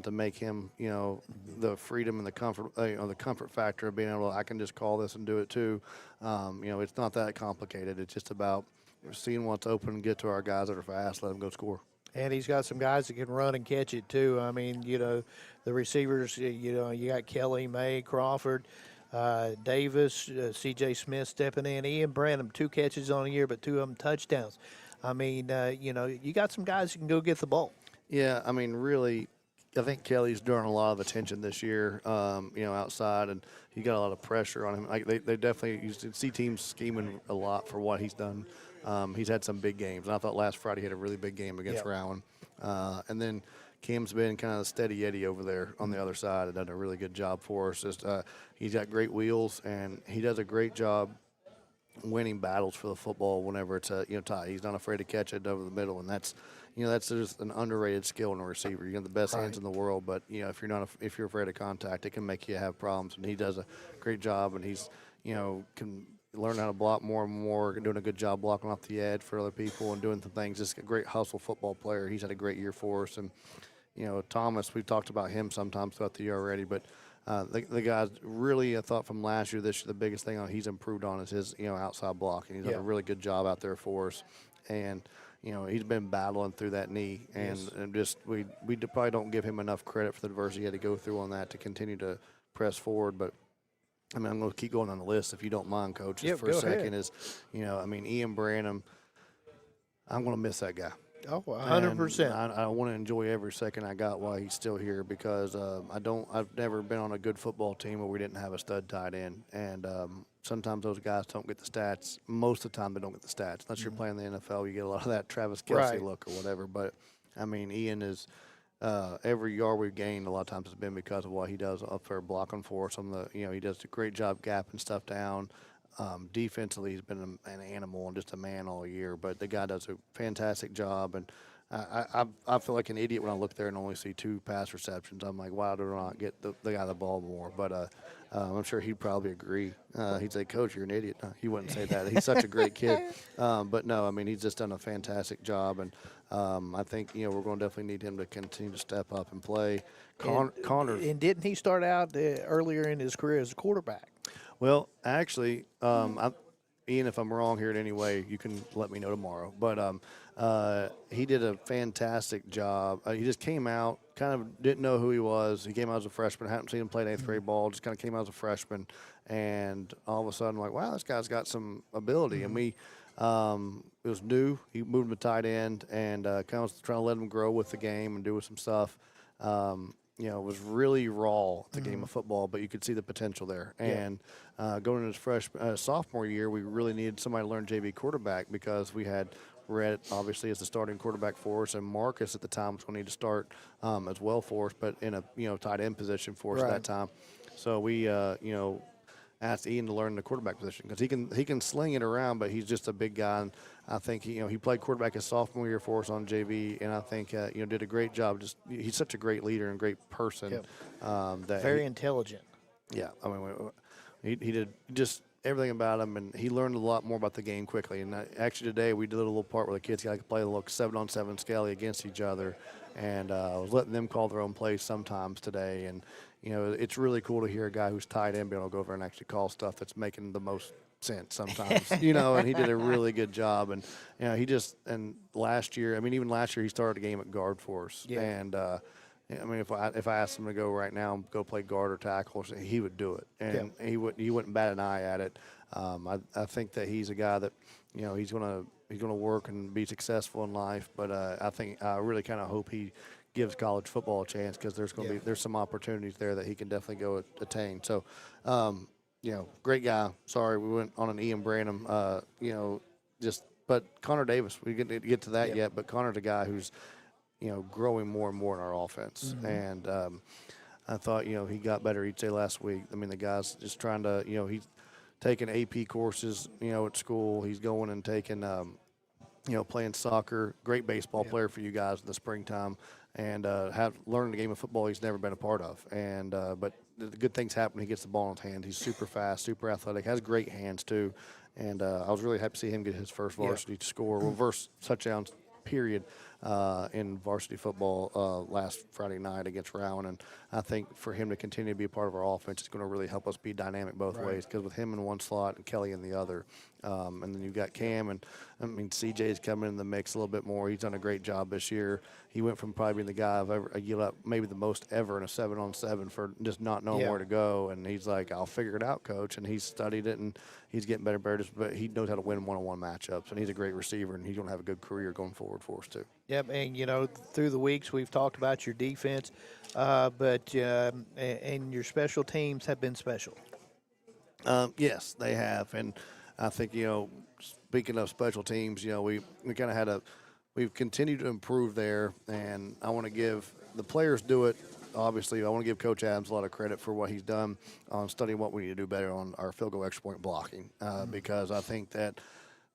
Speaker 4: to make him, the freedom and the comfort, the comfort factor of being able to, I can just call this and do it too. It's not that complicated. It's just about seeing what's open, get to our guys that are fast, let them go score.
Speaker 3: And he's got some guys that can run and catch it too. The receivers, you got Kelly, May, Crawford, Davis, C.J. Smith stepping in. Ian Branham, 2 catches on a year, but 2 of them touchdowns. I mean, you got some guys who can go get the ball.
Speaker 4: Yeah, I mean, really, I think Kelly's drawing a lot of attention this year, outside, and he got a lot of pressure on him. Like they definitely used to see teams scheming a lot for what he's done. He's had some big games, and I thought last Friday he had a really big game against Rowan. And then Cam's been kind of a steady Eddie over there on the other side and done a really good job for us. He's got great wheels, and he does a great job winning battles for the football whenever it's tight. He's not afraid to catch it over the middle, and that's just an underrated skill in a receiver. You got the best hands in the world, but if you're afraid of contact, it can make you have problems. And he does a great job, and he's can learn how to block more and more, doing a good job blocking off the edge for other people and doing some things. Just a great hustle football player. He's had a great year for us, and Thomas, we've talked about him sometimes throughout the year already, but the guys really, I thought from last year, this year, the biggest thing he's improved on is his outside blocking. He's done a really good job out there for us, and he's been battling through that knee, and we probably don't give him enough credit for the adversity he had to go through on that to continue to press forward. But I mean, I'm going to keep going on the list if you don't mind, Coach, just for a second. Ian Branham, I'm going to miss that guy.
Speaker 3: Oh, 100%.
Speaker 4: I want to enjoy every second I got while he's still here, because I've never been on a good football team where we didn't have a stud tight end. And sometimes those guys don't get the stats. Most of the time they don't get the stats. Unless you're playing the NFL, you get a lot of that Travis Kelce look or whatever. But, I mean, Ian is every yard we've gained a lot of times has been because of what he does up there blocking for us. He does a great job gapping stuff down. Defensively, he's been an animal and just a man all year. But the guy does a fantastic job, and I feel like an idiot when I look there and only see 2 pass receptions. I'm like, why do I not get the guy the ball more? But I'm sure he'd probably agree. He'd say, Coach, you're an idiot. No, he wouldn't say that. He's such a great kid. But no, I mean, he's just done a fantastic job, and I think we're going to definitely need him to continue to step up and play. Connor.
Speaker 3: And didn't he start out earlier in his career as a quarterback?
Speaker 4: Well, actually, Ian, if I'm wrong here in any way, you can let me know tomorrow. But he did a fantastic job. He just came out, kind of didn't know who he was. He came out as a freshman. Hadn't seen him play 8th grade ball. Just kind of came out as a freshman. And all of a sudden, like, wow, this guy's got some ability. And it was new. He moved him to tight end and kind of was trying to let him grow with the game and do some stuff. It was really raw, the game of football, but you could see the potential there. And going into his sophomore year, we really needed somebody to learn JV quarterback because we had Rhett, obviously, as the starting quarterback for us, and Marcus at the time was going to need to start as well for us, but in a tight end position for us at that time. So we, asked Ian to learn the quarterback position because he can sling it around, but he's just a big guy. And I think he played quarterback his sophomore year for us on JV, and I think did a great job. Just he's such a great leader and great person.
Speaker 3: Very intelligent.
Speaker 4: Yeah, I mean he did just everything about him, and he learned a lot more about the game quickly. And actually today we did a little part where the kids got to play a little 7-on-7 scally against each other, and I was letting them call their own plays sometimes today. And it's really cool to hear a guy who's tight end be able to go over and actually call stuff that's making the most sense sometimes, and he did a really good job. And, and last year, even last year he started a game at guard for us. Yeah. And, if I asked him to go right now and go play guard or tackle, he would do it. And he wouldn't bat an eye at it. I think that he's a guy that, he's going to work and be successful in life. But I really kind of hope he gives college football a chance because there's some opportunities there that he can definitely go attain. So, great guy. Sorry, we went on an Ian Branham. But Connor Davis, we didn't get to that yet. But Connor's a guy who's growing more and more in our offense, and I thought he got better each day last week. I mean, the guy's just trying to he's taking AP courses at school. He's going and taking playing soccer. Great baseball player for you guys in the springtime. And learning the game of football he's never been a part of. And but the good things happen when he gets the ball in his hand. He's super fast, super athletic, has great hands too. And I was really happy to see him get his first varsity score, first touchdowns, period, in varsity football last Friday night against Rowan. And I think for him to continue to be a part of our offense is going to really help us be dynamic both ways, because with him in one slot and Kelly in the other, and then you've got Cam, and I mean CJ's coming in the mix a little bit more. He's done a great job this year. He went from probably being the guy I've ever yelled up maybe the most ever in a 7-on-7 for just not knowing where to go, and he's like, I'll figure it out, coach, and he's studied it, and he's getting better and better, but he knows how to win one-on-one matchups, and he's a great receiver, and he's going to have a good career going forward for us too.
Speaker 3: Yep, and you know, through the weeks we've talked about your defense, but your special teams have been special.
Speaker 4: Yes, they have, and I think, you know, speaking of special teams, you know, we kind of we've continued to improve there, and I want to give the players do it. Obviously, I want to give Coach Adams a lot of credit for what he's done on studying what we need to do better on our field goal extra point blocking, because I think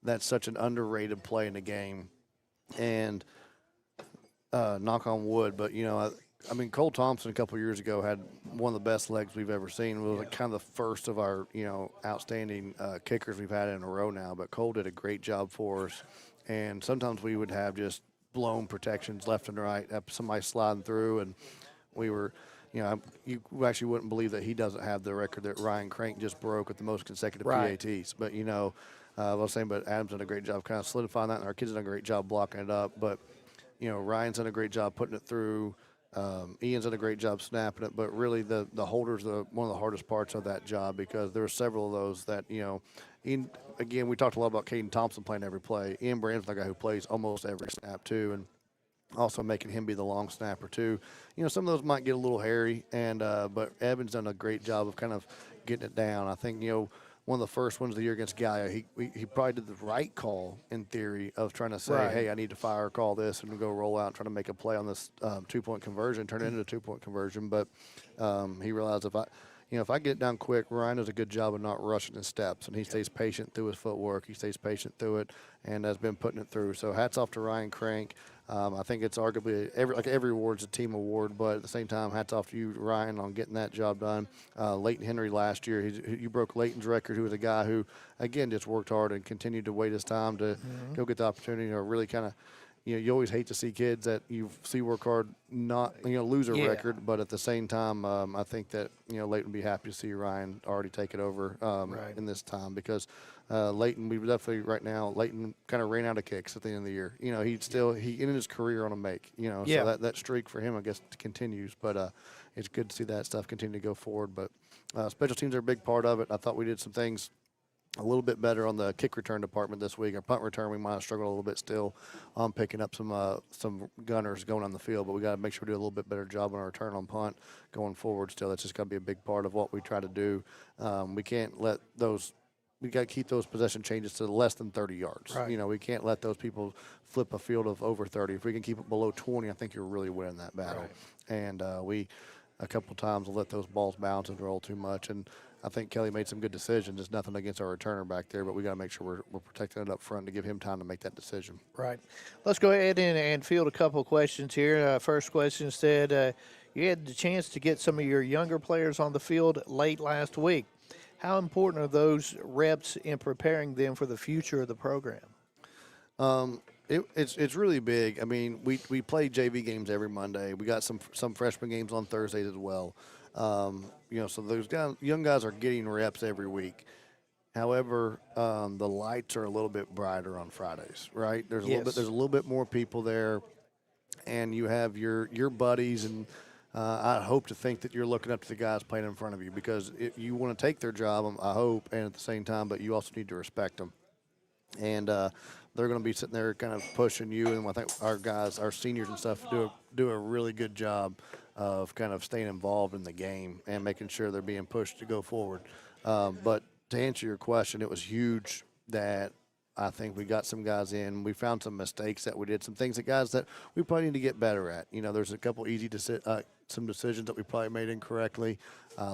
Speaker 4: that's such an underrated play in the game. And knock on wood, but, you know, I mean, Cole Thompson a couple years ago had one of the best legs we've ever seen. It was like kind of the first of our, you know, outstanding kickers we've had in a row now. But Cole did a great job for us. And sometimes we would have just blown protections left and right, have somebody sliding through. And we were, you know, you actually wouldn't believe that he doesn't have the record that Ryan Crank just broke with the most consecutive PATs. But, you know, I was saying, but Adam's done a great job kind of solidifying that, and our kids have done a great job blocking it up. But, you know, Ryan's done a great job putting it through. Ian's done a great job snapping it, but really the holders are one of the hardest parts of that job, because there are several of those that, you know, Ian, again, we talked a lot about Caden Thompson playing every play. Ian Brand's the guy who plays almost every snap too, and also making him be the long snapper too. You know, some of those might get a little hairy, and but Evan's done a great job of kind of getting it down. I think, you know, one of the first ones of the year against Gaia, he probably did the right call in theory of trying to say, hey, I need to fire, call this, and go roll out and try to make a play on this 2-point conversion, turn it into a 2-point conversion. But he realized if I get down quick, Ryan does a good job of not rushing his steps, and he stays patient through his footwork. He stays patient through it, and has been putting it through. So hats off to Ryan Crank. I think it's arguably every award's a team award, but at the same time, hats off to you, Ryan, on getting that job done. Leighton Henry last year, you broke Leighton's record, who was a guy who, again, just worked hard and continued to wait his time to go get the opportunity, or really kind of, you know, you always hate to see kids that you see work hard not, you know, lose a record, but at the same time, I think that, you know, Leighton would be happy to see Ryan already take it over in this time, because Leighton, we definitely right now, Leighton kind of ran out of kicks at the end of the year. You know, he ended his career on a make, you know, so that streak for him, I guess, continues, but it's good to see that stuff continue to go forward. But special teams are a big part of it. I thought we did some things a little bit better on the kick return department this week. Our punt return, we might have struggled a little bit still on picking up some gunners going on the field, but we got to make sure we do a little bit better job on our return on punt going forward still. That's just got to be a big part of what we try to do. We can't let those – we got to keep those possession changes to less than 30 yards. You know, we can't let those people flip a field of over 30. If we can keep it below 20, I think you're really winning that battle. And we a couple times will let those balls bounce and roll too much, and I think Kelly made some good decisions. It's nothing against our returner back there, but we got to make sure we're protecting it up front to give him time to make that decision.
Speaker 3: Right. Let's go ahead and field a couple of questions here. First question said, you had the chance to get some of your younger players on the field late last week. How important are those reps in preparing them for the future of the program?
Speaker 4: It's really big. I mean, we play JV games every Monday. We got some freshman games on Thursdays as well. You know, so those young guys are getting reps every week. However, the lights are a little bit brighter on Fridays, right? There's a little bit more people there, and you have your buddies, and I hope to think that you're looking up to the guys playing in front of you, because you want to take their job, I hope, and at the same time, but you also need to respect them. And they're going to be sitting there kind of pushing you, and I think our guys, our seniors and stuff, do a really good job of kind of staying involved in the game and making sure they're being pushed to go forward. But to answer your question, it was huge that I think we got some guys in. We found some mistakes that we did, some things that guys that we probably need to get better at. You know, there's a couple some decisions that we probably made incorrectly.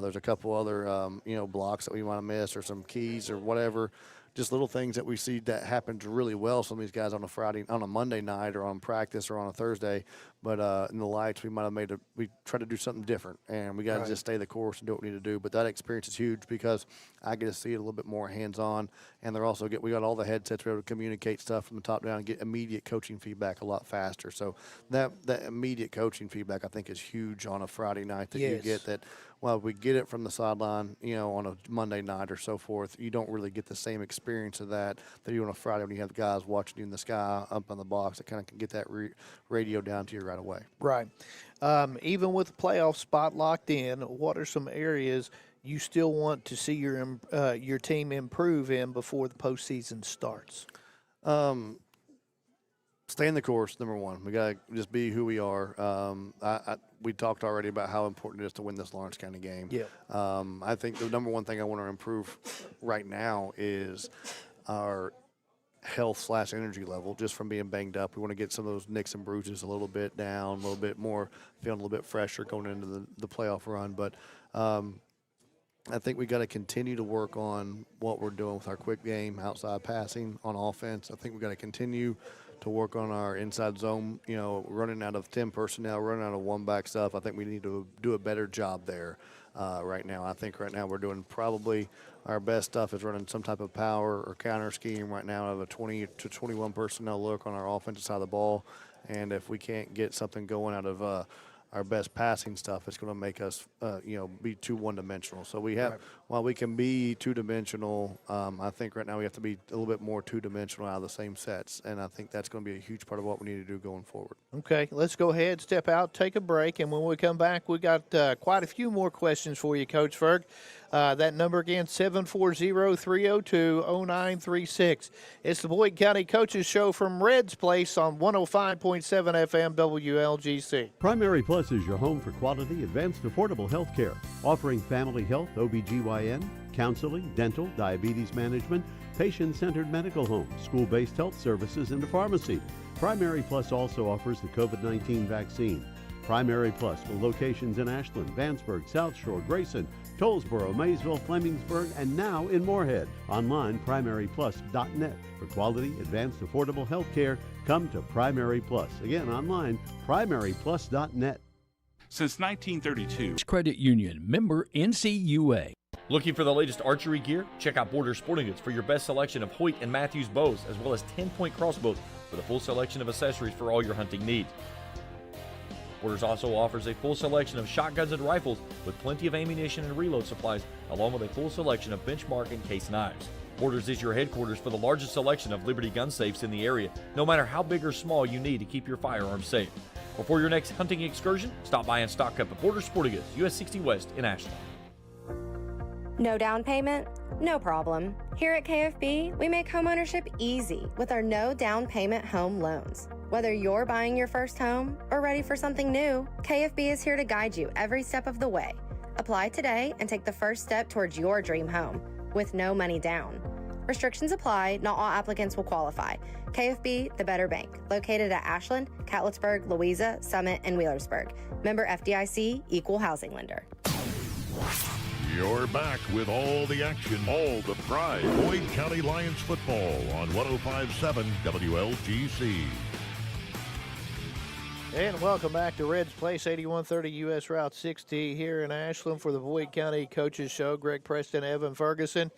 Speaker 4: There's a couple other, you know, blocks that we might have missed, or some keys or whatever. Just little things that we see that happens really well. Some of these guys on a Monday night, or on practice, or on a Thursday, But in the lights, we might have we tried to do something different, and we got to just stay the course and do what we need to do. But that experience is huge because I get to see it a little bit more hands-on, and we got all the headsets. We're able to communicate stuff from the top down and get immediate coaching feedback a lot faster. So that immediate coaching feedback, I think, is huge on a Friday night that you get that. Well, we get it from the sideline, on a Monday night or so forth. You don't really get the same experience of that you on a Friday when you have guys watching you in the sky up on the box that kind of can get that radio down to you right away.
Speaker 3: Right. Even with the playoff spot locked in, what are some areas you still want to see your team improve in before the postseason starts?
Speaker 4: Stay in the course, number one. We got to just be who we are. We talked already about how important it is to win this Lawrence County game.
Speaker 3: Yeah.
Speaker 4: I think the number one thing I want to improve right now is our health/energy level, just from being banged up. We want to get some of those nicks and bruises a little bit down, a little bit more, feeling a little bit fresher going into the playoff run. But I think we got to continue to work on what we're doing with our quick game, outside passing on offense. I think we got to continue to work on our inside zone, running out of 10 personnel, running out of one-back stuff. I think we need to do a better job there right now. I think right now we're doing probably our best stuff is running some type of power or counter scheme right now of a 20 to 21 personnel look on our offensive side of the ball. And if we can't get something going out of our best passing stuff, it's going to make us, be too one-dimensional. So we have, while we can be two-dimensional, I think right now we have to be a little bit more two-dimensional out of the same sets, and I think that's going to be a huge part of what we need to do going forward.
Speaker 3: Okay, let's go ahead, step out, take a break, and when we come back, we got quite a few more questions for you, Coach Ferg. That number again, 740-302-0936. It's the Boyd County Coaches Show from Red's Place on 105.7 FM WLGC.
Speaker 1: Primary Plus is your home for quality, advanced, affordable health care, offering family health, OBGYN, counseling, dental, diabetes management, patient-centered medical home, school-based health services, and a pharmacy. Primary Plus also offers the COVID-19 vaccine. Primary Plus with locations in Ashland, Vanceburg, South Shore, Grayson, Tollsboro, Maysville, Flemingsburg, and now in Moorhead. Online, primaryplus.net. For quality, advanced, affordable health care, come to Primary Plus. Again, online, primaryplus.net.
Speaker 12: Since 1932.
Speaker 5: Credit Union, member NCUA.
Speaker 6: Looking for the latest archery gear? Check out Border Sporting Goods for your best selection of Hoyt and Matthews bows, as well as 10-point crossbows with a full selection of accessories for all your hunting needs. Borders also offers a full selection of shotguns and rifles with plenty of ammunition and reload supplies, along with a full selection of benchmark and case knives. Borders is your headquarters for the largest selection of Liberty gun safes in the area, no matter how big or small you need to keep your firearms safe. Before your next hunting excursion, stop by and stock up at Border Sporting Goods, US 60 West in Ashland.
Speaker 11: No down payment? No problem. Here at KFB, we make homeownership easy with our no down payment home loans. Whether you're buying your first home or ready for something new, KFB is here to guide you every step of the way. Apply today and take the first step towards your dream home with no money down. Restrictions apply. Not all applicants will qualify. KFB, the better bank, located at Ashland, Catlettsburg, Louisa, Summit, and Wheelersburg. Member FDIC, equal housing lender.
Speaker 2: You're back with all the action, all the pride. Boyd County Lions football on 105.7 WLGC.
Speaker 3: And welcome back to Red's Place, 8130 U.S. Route 60 here in Ashland for the Boyd County Coaches Show. Greg Preston, Evan Ferguson.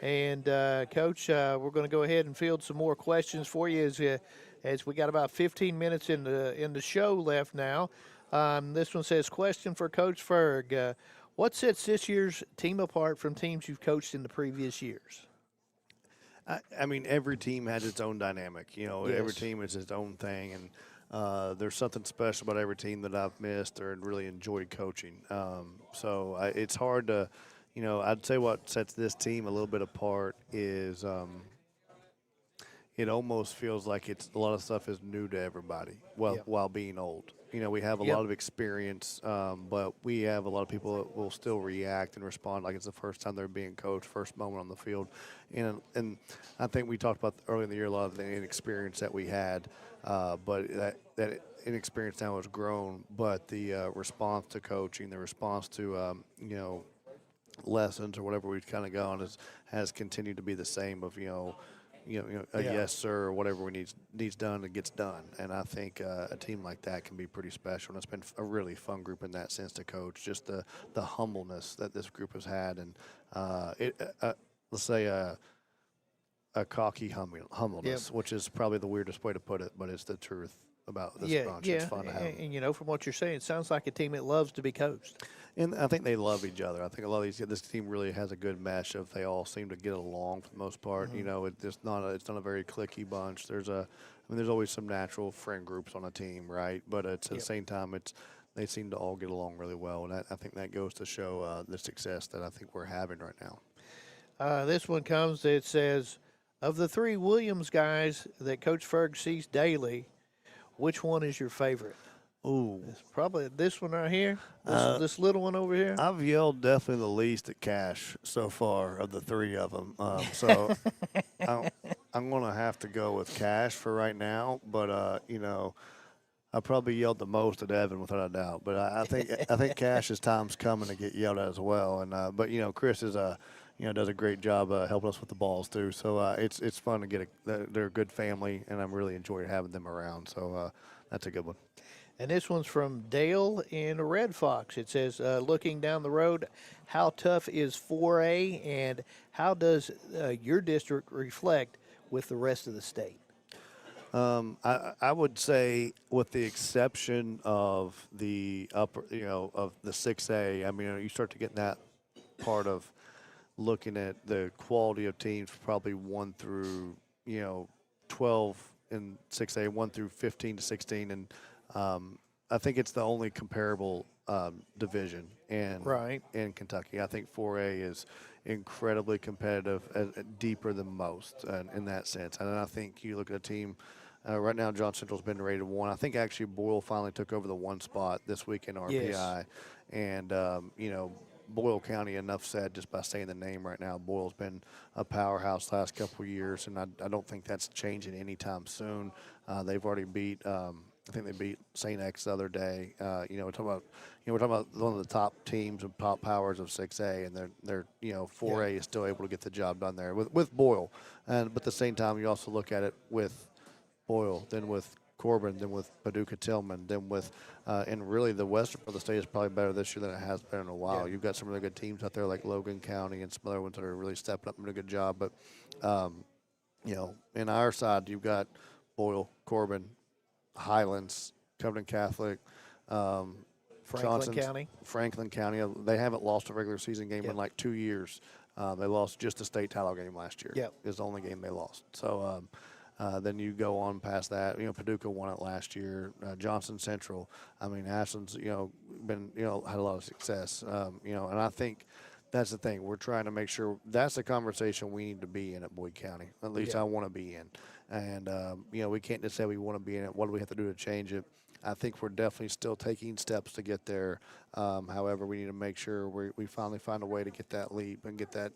Speaker 3: And, Coach, we're going to go ahead and field some more questions for you as we got about 15 minutes in the show left now. This one says, question for Coach Ferg. What sets this year's team apart from teams you've coached in the previous years?
Speaker 4: I mean, every team has its own dynamic. Yes. Every team is its own thing, and there's something special about every team that I've missed or really enjoyed coaching. So it's hard to, I'd say what sets this team a little bit apart is it almost feels like a lot of stuff is new to everybody while being old. We have a lot of experience, but we have a lot of people that will still react and respond like it's the first time they're being coached, first moment on the field. And I think we talked about early in the year a lot of the inexperience that we had, but that inexperience now has grown. But the response to coaching, the response to, lessons or whatever we've kind of gone has continued to be the same of, a yes sir or whatever needs done, it gets done. And I think a team like that can be pretty special. And it's been a really fun group in that sense to coach. Just the humbleness that this group has had, and let's say a cocky humbleness, which is probably the weirdest way to put it, but it's the truth about this bunch. It's fun to have.
Speaker 3: And from what you're saying, it sounds like a team that loves to be coached.
Speaker 4: And I think they love each other. I think a lot of this team really has a good mesh of they all seem to get along for the most part. Mm-hmm. It's not a very cliquey bunch. There's always some natural friend groups on a team, right? But at the same time, they seem to all get along really well, and I think that goes to show the success that I think we're having right now.
Speaker 3: This one comes. It says, of the three Williams guys that Coach Ferg sees daily, which one is your favorite?
Speaker 4: Ooh,
Speaker 3: it's probably this one right here. This little one over here.
Speaker 4: I've yelled definitely the least at Cash so far of the three of them. So I'm going to have to go with Cash for right now. But I probably yelled the most at Evan without a doubt. But I think Cash's time's coming to get yelled at as well. And but Chris is does a great job helping us with the balls too. So it's fun to get they're a good family, and I'm really enjoying having them around. So that's a good one.
Speaker 3: And this one's from Dale in Red Fox. It says, looking down the road, how tough is 4A, and how does your district reflect with the rest of the state?
Speaker 4: I would say, with the exception of the upper, of the 6A, I mean, you start to get in that part of looking at the quality of teams, probably 1 through 12 in 6A, 1 through 15 to 16, and I think it's the only comparable division in Kentucky. I think 4A is incredibly competitive, deeper than most in that sense. And I think you look at a team right now, John Central's been rated 1. I think actually Boyle finally took over the 1 spot this week in RPI.
Speaker 3: Yes.
Speaker 4: And, Boyle County, enough said just by saying the name right now. Boyle's been a powerhouse the last couple of years, and I don't think that's changing anytime soon. They've already beat I think they beat St. X the other day. We're talking about one of the top teams and top powers of 6A, and they're 4A is still able to get the job done there with Boyle. But at the same time, you also look at it with Boyle, then with Corbin, then with Paducah Tillman, then with and really the western part of the state is probably better this year than it has been in a while. Yeah. You've got some really good teams out there like Logan County and some other ones that are really stepping up and doing a good job. But in our side, you've got Boyle, Corbin, Highlands, Covenant Catholic, Franklin County. They haven't lost a regular season game in like 2 years. They lost just a state title game last year.
Speaker 3: Yep.
Speaker 4: Is the only game they lost. So then you go on past that. Paducah won it last year. Johnson Central. I mean, Ashland's been had a lot of success. And I think that's the thing. We're trying to make sure that's the conversation we need to be in at Boyd County. At least I want to be in. And, we can't just say we want to be in it. What do we have to do to change it? I think we're definitely still taking steps to get there. However, we need to make sure we finally find a way to get that leap and get that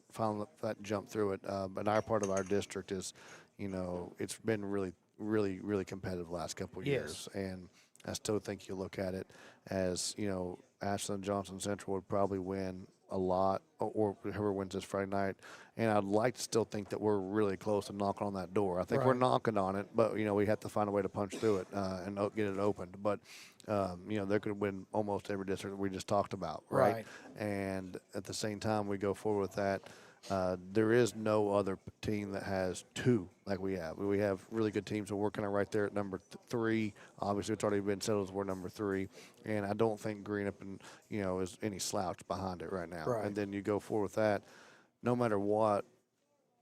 Speaker 4: jump through it. But our part of our district is, it's been really, really, really competitive the last couple of years. And I still think you look at it as, Ashland Johnson Central would probably win a lot, or whoever wins this Friday night. And I'd like to still think that we're really close to knocking on that door. I think we're knocking on it, but, we have to find a way to punch through it and get it opened. But, they could win almost every district that we just talked about, right? And at the same time, we go forward with that. There is no other team that has 2 like we have. We have really good teams. We're working on right there at number 3. Obviously, it's already been settled as we're number 3. And I don't think Greenup is any slouch behind it right now.
Speaker 3: Right.
Speaker 4: And then you go forward with that. No matter what,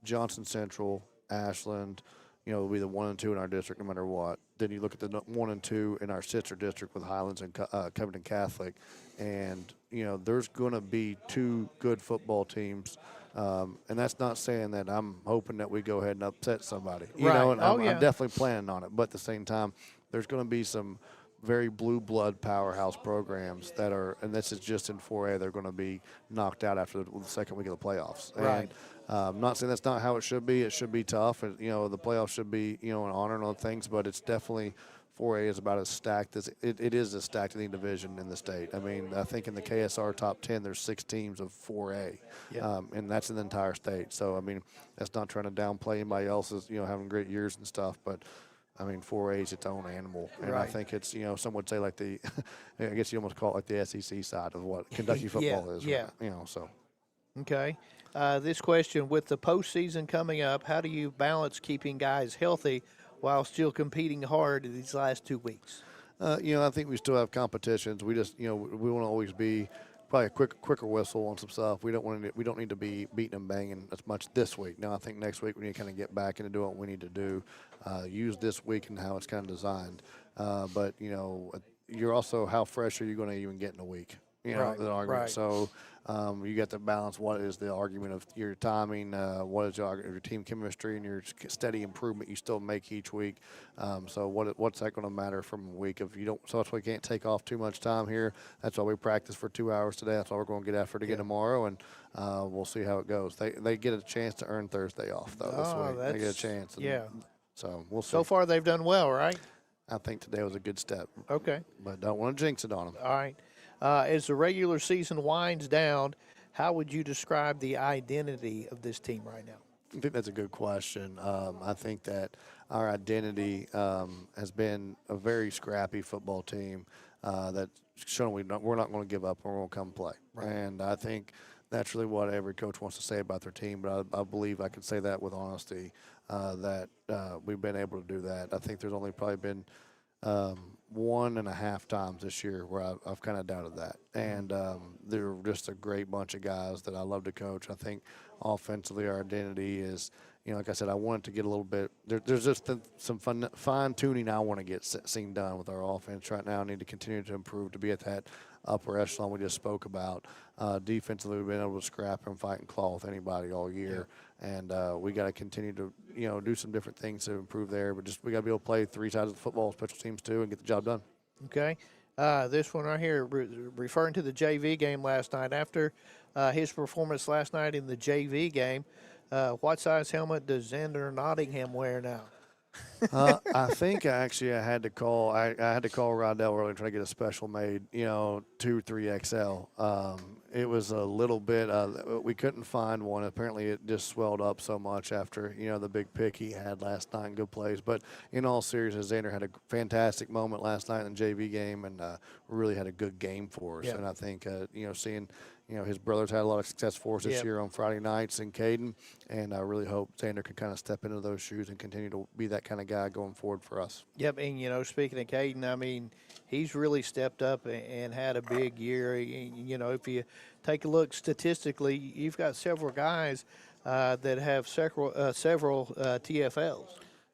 Speaker 4: Johnson Central, Ashland, will be the 1 and 2 in our district no matter what. Then you look at the 1 and 2 in our sister district with Highlands and Covenant Catholic. And, there's going to be 2 good football teams. And that's not saying that I'm hoping that we go ahead and upset somebody. And I'm definitely planning on it. But at the same time, there's going to be some very blue blood powerhouse programs that are, and this is just in 4A, they're going to be knocked out after the second week of the playoffs.
Speaker 3: Right.
Speaker 4: And I'm not saying that's not how it should be. It should be tough. And, the playoffs should be, an honor and all things, but it's definitely 4A is about as stacked as it is as stacked any division in the state. I mean, I think in the KSR top 10, there's 6 teams of 4A, and that's in the entire state. So, I mean, that's not trying to downplay anybody else's, having great years and stuff, but I mean, 4A is its own animal, and I think it's, some would say like I guess you almost call it like the SEC side of what Kentucky football is.
Speaker 3: Yeah.
Speaker 4: So.
Speaker 3: Okay. This question, with the postseason coming up, how do you balance keeping guys healthy while still competing hard these last 2 weeks?
Speaker 4: I think we still have competitions. We just, we want to always be probably a quicker whistle on some stuff. We don't need to be beating and banging as much this week. Now I think next week we need to kind of get back into doing what we need to do. Use this week and how it's kind of designed. But you're also, how fresh are you going to even get in a week? The argument.
Speaker 3: Right.
Speaker 4: So you got to balance what is the argument of your timing, what is your team chemistry, and your steady improvement you still make each week. So what's that going to matter from a week if you don't? So that's why we can't take off too much time here. That's why we practice for 2 hours today. That's why we're going to get after it again tomorrow, and we'll see how it goes. They get a chance to earn Thursday off though this week. They get a chance. So we'll see.
Speaker 3: So far they've done well, right?
Speaker 4: I think today was a good step.
Speaker 3: Okay.
Speaker 4: But don't want to jinx it on them.
Speaker 3: All right. As the regular season winds down, how would you describe the identity of this team right now?
Speaker 4: I think that's a good question. I think that our identity has been a very scrappy football team that's shown we're not going to give up. We're going to come play. Right. And I think that's really what every coach wants to say about their team. But I believe I can say that with honesty, that we've been able to do that. I think there's only probably been 1.5 times this year where I've kind of doubted that. And they're just a great bunch of guys that I love to coach. I think offensively our identity is, like I said, I want it to get a little bit there's just some fine-tuning I want to get seen done with our offense right now. I need to continue to improve to be at that upper echelon we just spoke about. Defensively, we've been able to scrap and fight and claw with anybody all year. And we got to continue to, do some different things to improve there. But we got to be able to play 3 sides of the football, special teams too, and get the job done.
Speaker 3: Okay. This one right here, referring to the JV game last night. After his performance last night in the JV game, what size helmet does Xander Nottingham wear now?
Speaker 4: I think I had to call. I had to call Rydell earlier and try to get a special made. 2-3 XL. It was a little bit. We couldn't find one. Apparently, it just swelled up so much after the big pick he had last night. Good plays, but in all seriousness, Xander had a fantastic moment last night in the JV game and really had a good game for us.
Speaker 3: Yeah.
Speaker 4: And I think seeing. His brothers had a lot of success for us this year on Friday nights in Caden, and I really hope Xander can kind of step into those shoes and continue to be that kind of guy going forward for us.
Speaker 3: Yep, and, speaking of Caden, I mean, he's really stepped up and had a big year. If you take a look statistically, you've got several guys that have several TFLs.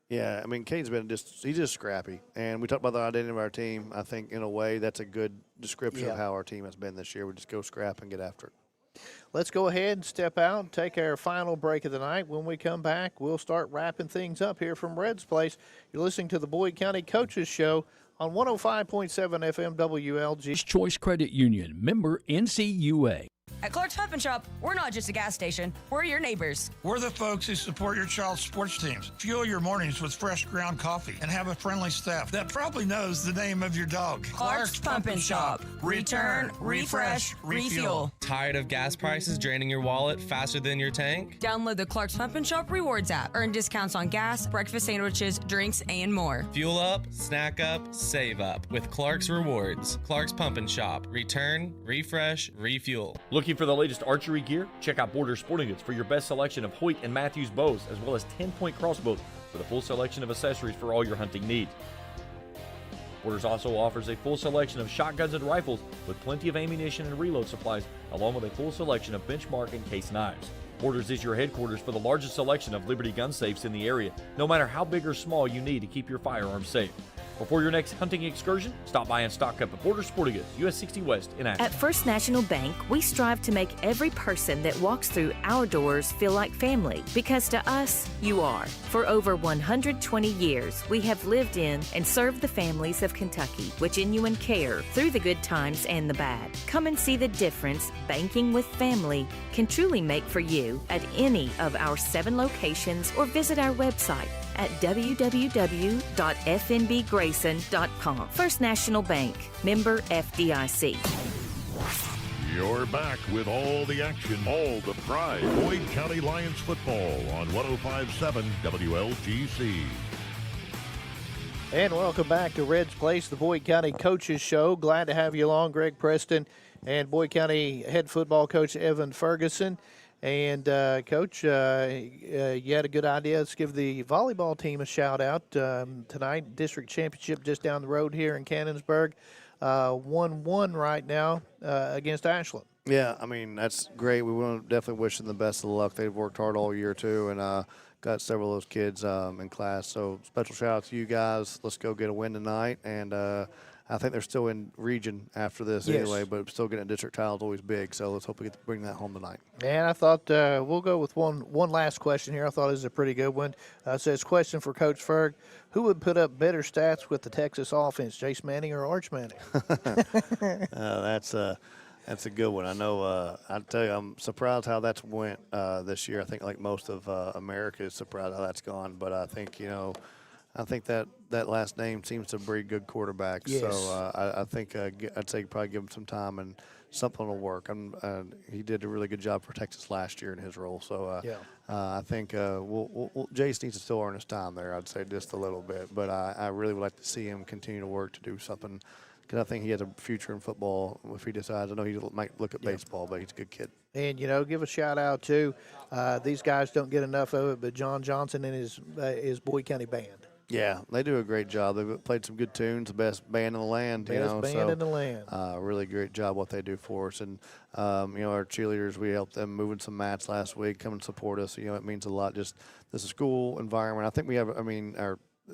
Speaker 4: Yeah, I mean, Caden's he's just scrappy. And we talked about the identity of our team. I think, in a way, that's a good description of how our team has been this year. We just go scrap and get after it.
Speaker 3: Let's go ahead and step out and take our final break of the night. When we come back, we'll start wrapping things up here from Red's Place. You're listening to the Boyd County Coaches Show on 105.7 FM WLG.
Speaker 5: Choice Credit Union, member NCUA.
Speaker 7: At Clark's Pump and Shop, we're not just a gas station, we're your neighbors.
Speaker 8: We're the folks who support your child's sports teams. Fuel your mornings with fresh ground coffee and have a friendly staff that probably knows the name of your dog.
Speaker 7: Clark's Pump and Shop. Return, refresh, refuel.
Speaker 9: Tired of gas prices draining your wallet faster than your tank?
Speaker 7: Download the Clark's Pump and Shop Rewards app. Earn discounts on gas, breakfast sandwiches, drinks, and more.
Speaker 9: Fuel up, snack up, save up with Clark's Rewards. Clark's Pump and Shop. Return, refresh, refuel.
Speaker 6: Looking for the latest archery gear? Check out Border Sporting Goods for your best selection of Hoyt and Matthews bows, as well as 10-point crossbows with a full selection of accessories for all your hunting needs. Borders also offers a full selection of shotguns and rifles with plenty of ammunition and reload supplies, along with a full selection of benchmark and case knives. Borders is your headquarters for the largest selection of Liberty gun safes in the area, no matter how big or small you need to keep your firearms safe. Before your next hunting excursion, stop by and stock up at Border Sporting Goods, US 60 West in Ashland.
Speaker 13: At First National Bank, we strive to make every person that walks through our doors feel like family, because to us, you are. For over 120 years, we have lived in and served the families of Kentucky with genuine care through the good times and the bad. Come and see the difference banking with family can truly make for you at any of our 7 locations, or visit our website at www.fnbgrayson.com. First National Bank, member FDIC.
Speaker 2: You're back with all the action, all the pride. Boyd County Lions football on 105.7 WLGC.
Speaker 3: And welcome back to Red's Place, the Boyd County Coaches Show. Glad to have you along, Greg Preston and Boyd County head football coach Evan Ferguson. And, Coach, you had a good idea. Let's give the volleyball team a shout-out. Tonight, district championship just down the road here in Cannonsburg. 1-1 right now against Ashland.
Speaker 4: Yeah, I mean, that's great. We want to definitely wish them the best of luck. They've worked hard all year, too, and got several of those kids in class. So special shout-out to you guys. Let's go get a win tonight. And I think they're still in region after this anyway, but still getting a district title is always big. So let's hope we get to bring that home tonight.
Speaker 3: And I thought we'll go with one last question here. I thought it was a pretty good one. It says, question for Coach Ferg. Who would put up better stats with the Texas offense, Jace Manning or Arch Manning?
Speaker 4: That's a good one. I know. I tell you, I'm surprised how that's went this year. I think like most of America is surprised how that's gone. But I think that last name seems to breed good quarterbacks.
Speaker 3: Yes.
Speaker 4: So I think I'd say probably give him some time and something will work. He did a really good job for Texas last year in his role. So I think Jace needs to still earn his time there. I'd say just a little bit. But I really would like to see him continue to work to do something. Because I think he has a future in football if he decides. I know he might look at baseball, but he's a good kid.
Speaker 3: And, give a shout-out, too. These guys don't get enough of it, but John Johnson and his Boyd County Band.
Speaker 4: Yeah, they do a great job. They've played some good tunes, the best band in the land.
Speaker 3: Best band in the land.
Speaker 4: Really great job what they do for us. And, our cheerleaders, we helped them moving some mats last week, come and support us. It means a lot. Just this school environment. I think we have,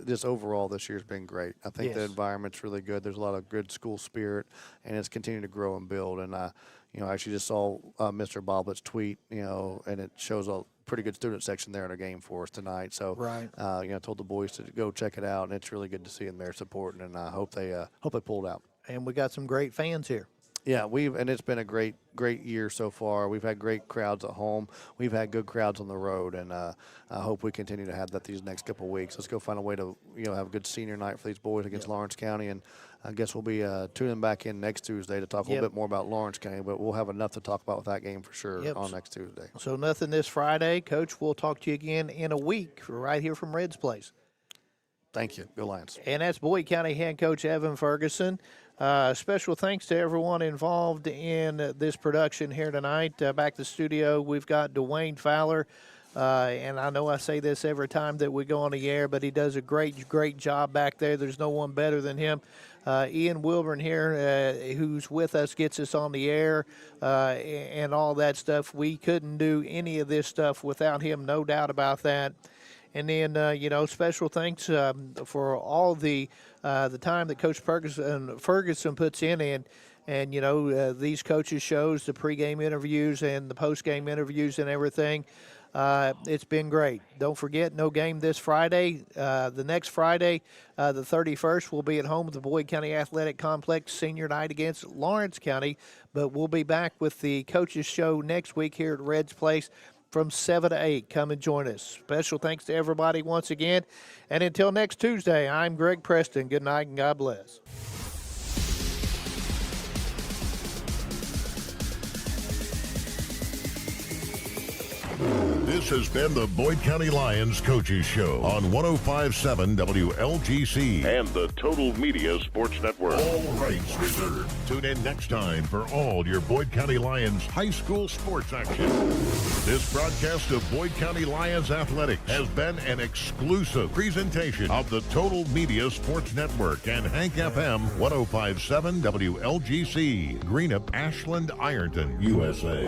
Speaker 4: just overall this year's been great. I think the environment's really good. There's a lot of good school spirit, and it's continuing to grow and build. And I actually just saw Mr. Boblett's tweet, and it shows a pretty good student section there in a game for us tonight. So, I told the boys to go check it out, and it's really good to see them there supporting. And I hope they pulled out. And
Speaker 3: we got some great fans here.
Speaker 4: Yeah, and it's been a great year so far. We've had great crowds at home. We've had good crowds on the road, and I hope we continue to have that these next couple of weeks. Let's go find a way to have a good senior night for these boys against Lawrence County, and I guess we'll be tuning back in next Tuesday to talk a little bit more about Lawrence County, but we'll have enough to talk about with that game for sure on next Tuesday.
Speaker 3: So nothing this Friday, Coach. We'll talk to you again in a week right here from Red's Place.
Speaker 4: Thank you. Go Lions.
Speaker 3: And that's Boyd County head coach Evan Ferguson. Special thanks to everyone involved in this production here tonight. Back to the studio, we've got Dwayne Fowler. And I know I say this every time that we go on the air, but he does a great job back there. There's no one better than him. Ian Wilburn here, who's with us, gets us on the air and all that stuff. We couldn't do any of this stuff without him, no doubt about that. And then, special thanks for all the time that Coach Ferguson puts in. And these coaches shows, the pregame interviews and the postgame interviews and everything. It's been great. Don't forget, no game this Friday. The next Friday, the 31st, we'll be at home at the Boyd County Athletic Complex senior night against Lawrence County. But we'll be back with the coaches show next week here at Red's Place from 7 to 8. Come and join us. Special thanks to everybody once again. And until next Tuesday, I'm Greg Preston. Good night and God bless.
Speaker 2: This has been the Boyd County Lions Coaches Show on 105.7 WLGC and the Total Media Sports Network. All rights reserved. Tune in next time for all your Boyd County Lions high school sports action. This broadcast of Boyd County Lions Athletics has been an exclusive presentation of the Total Media Sports Network and Hank FM 105.7 WLGC, Greenup, Ashland, Ironton, USA.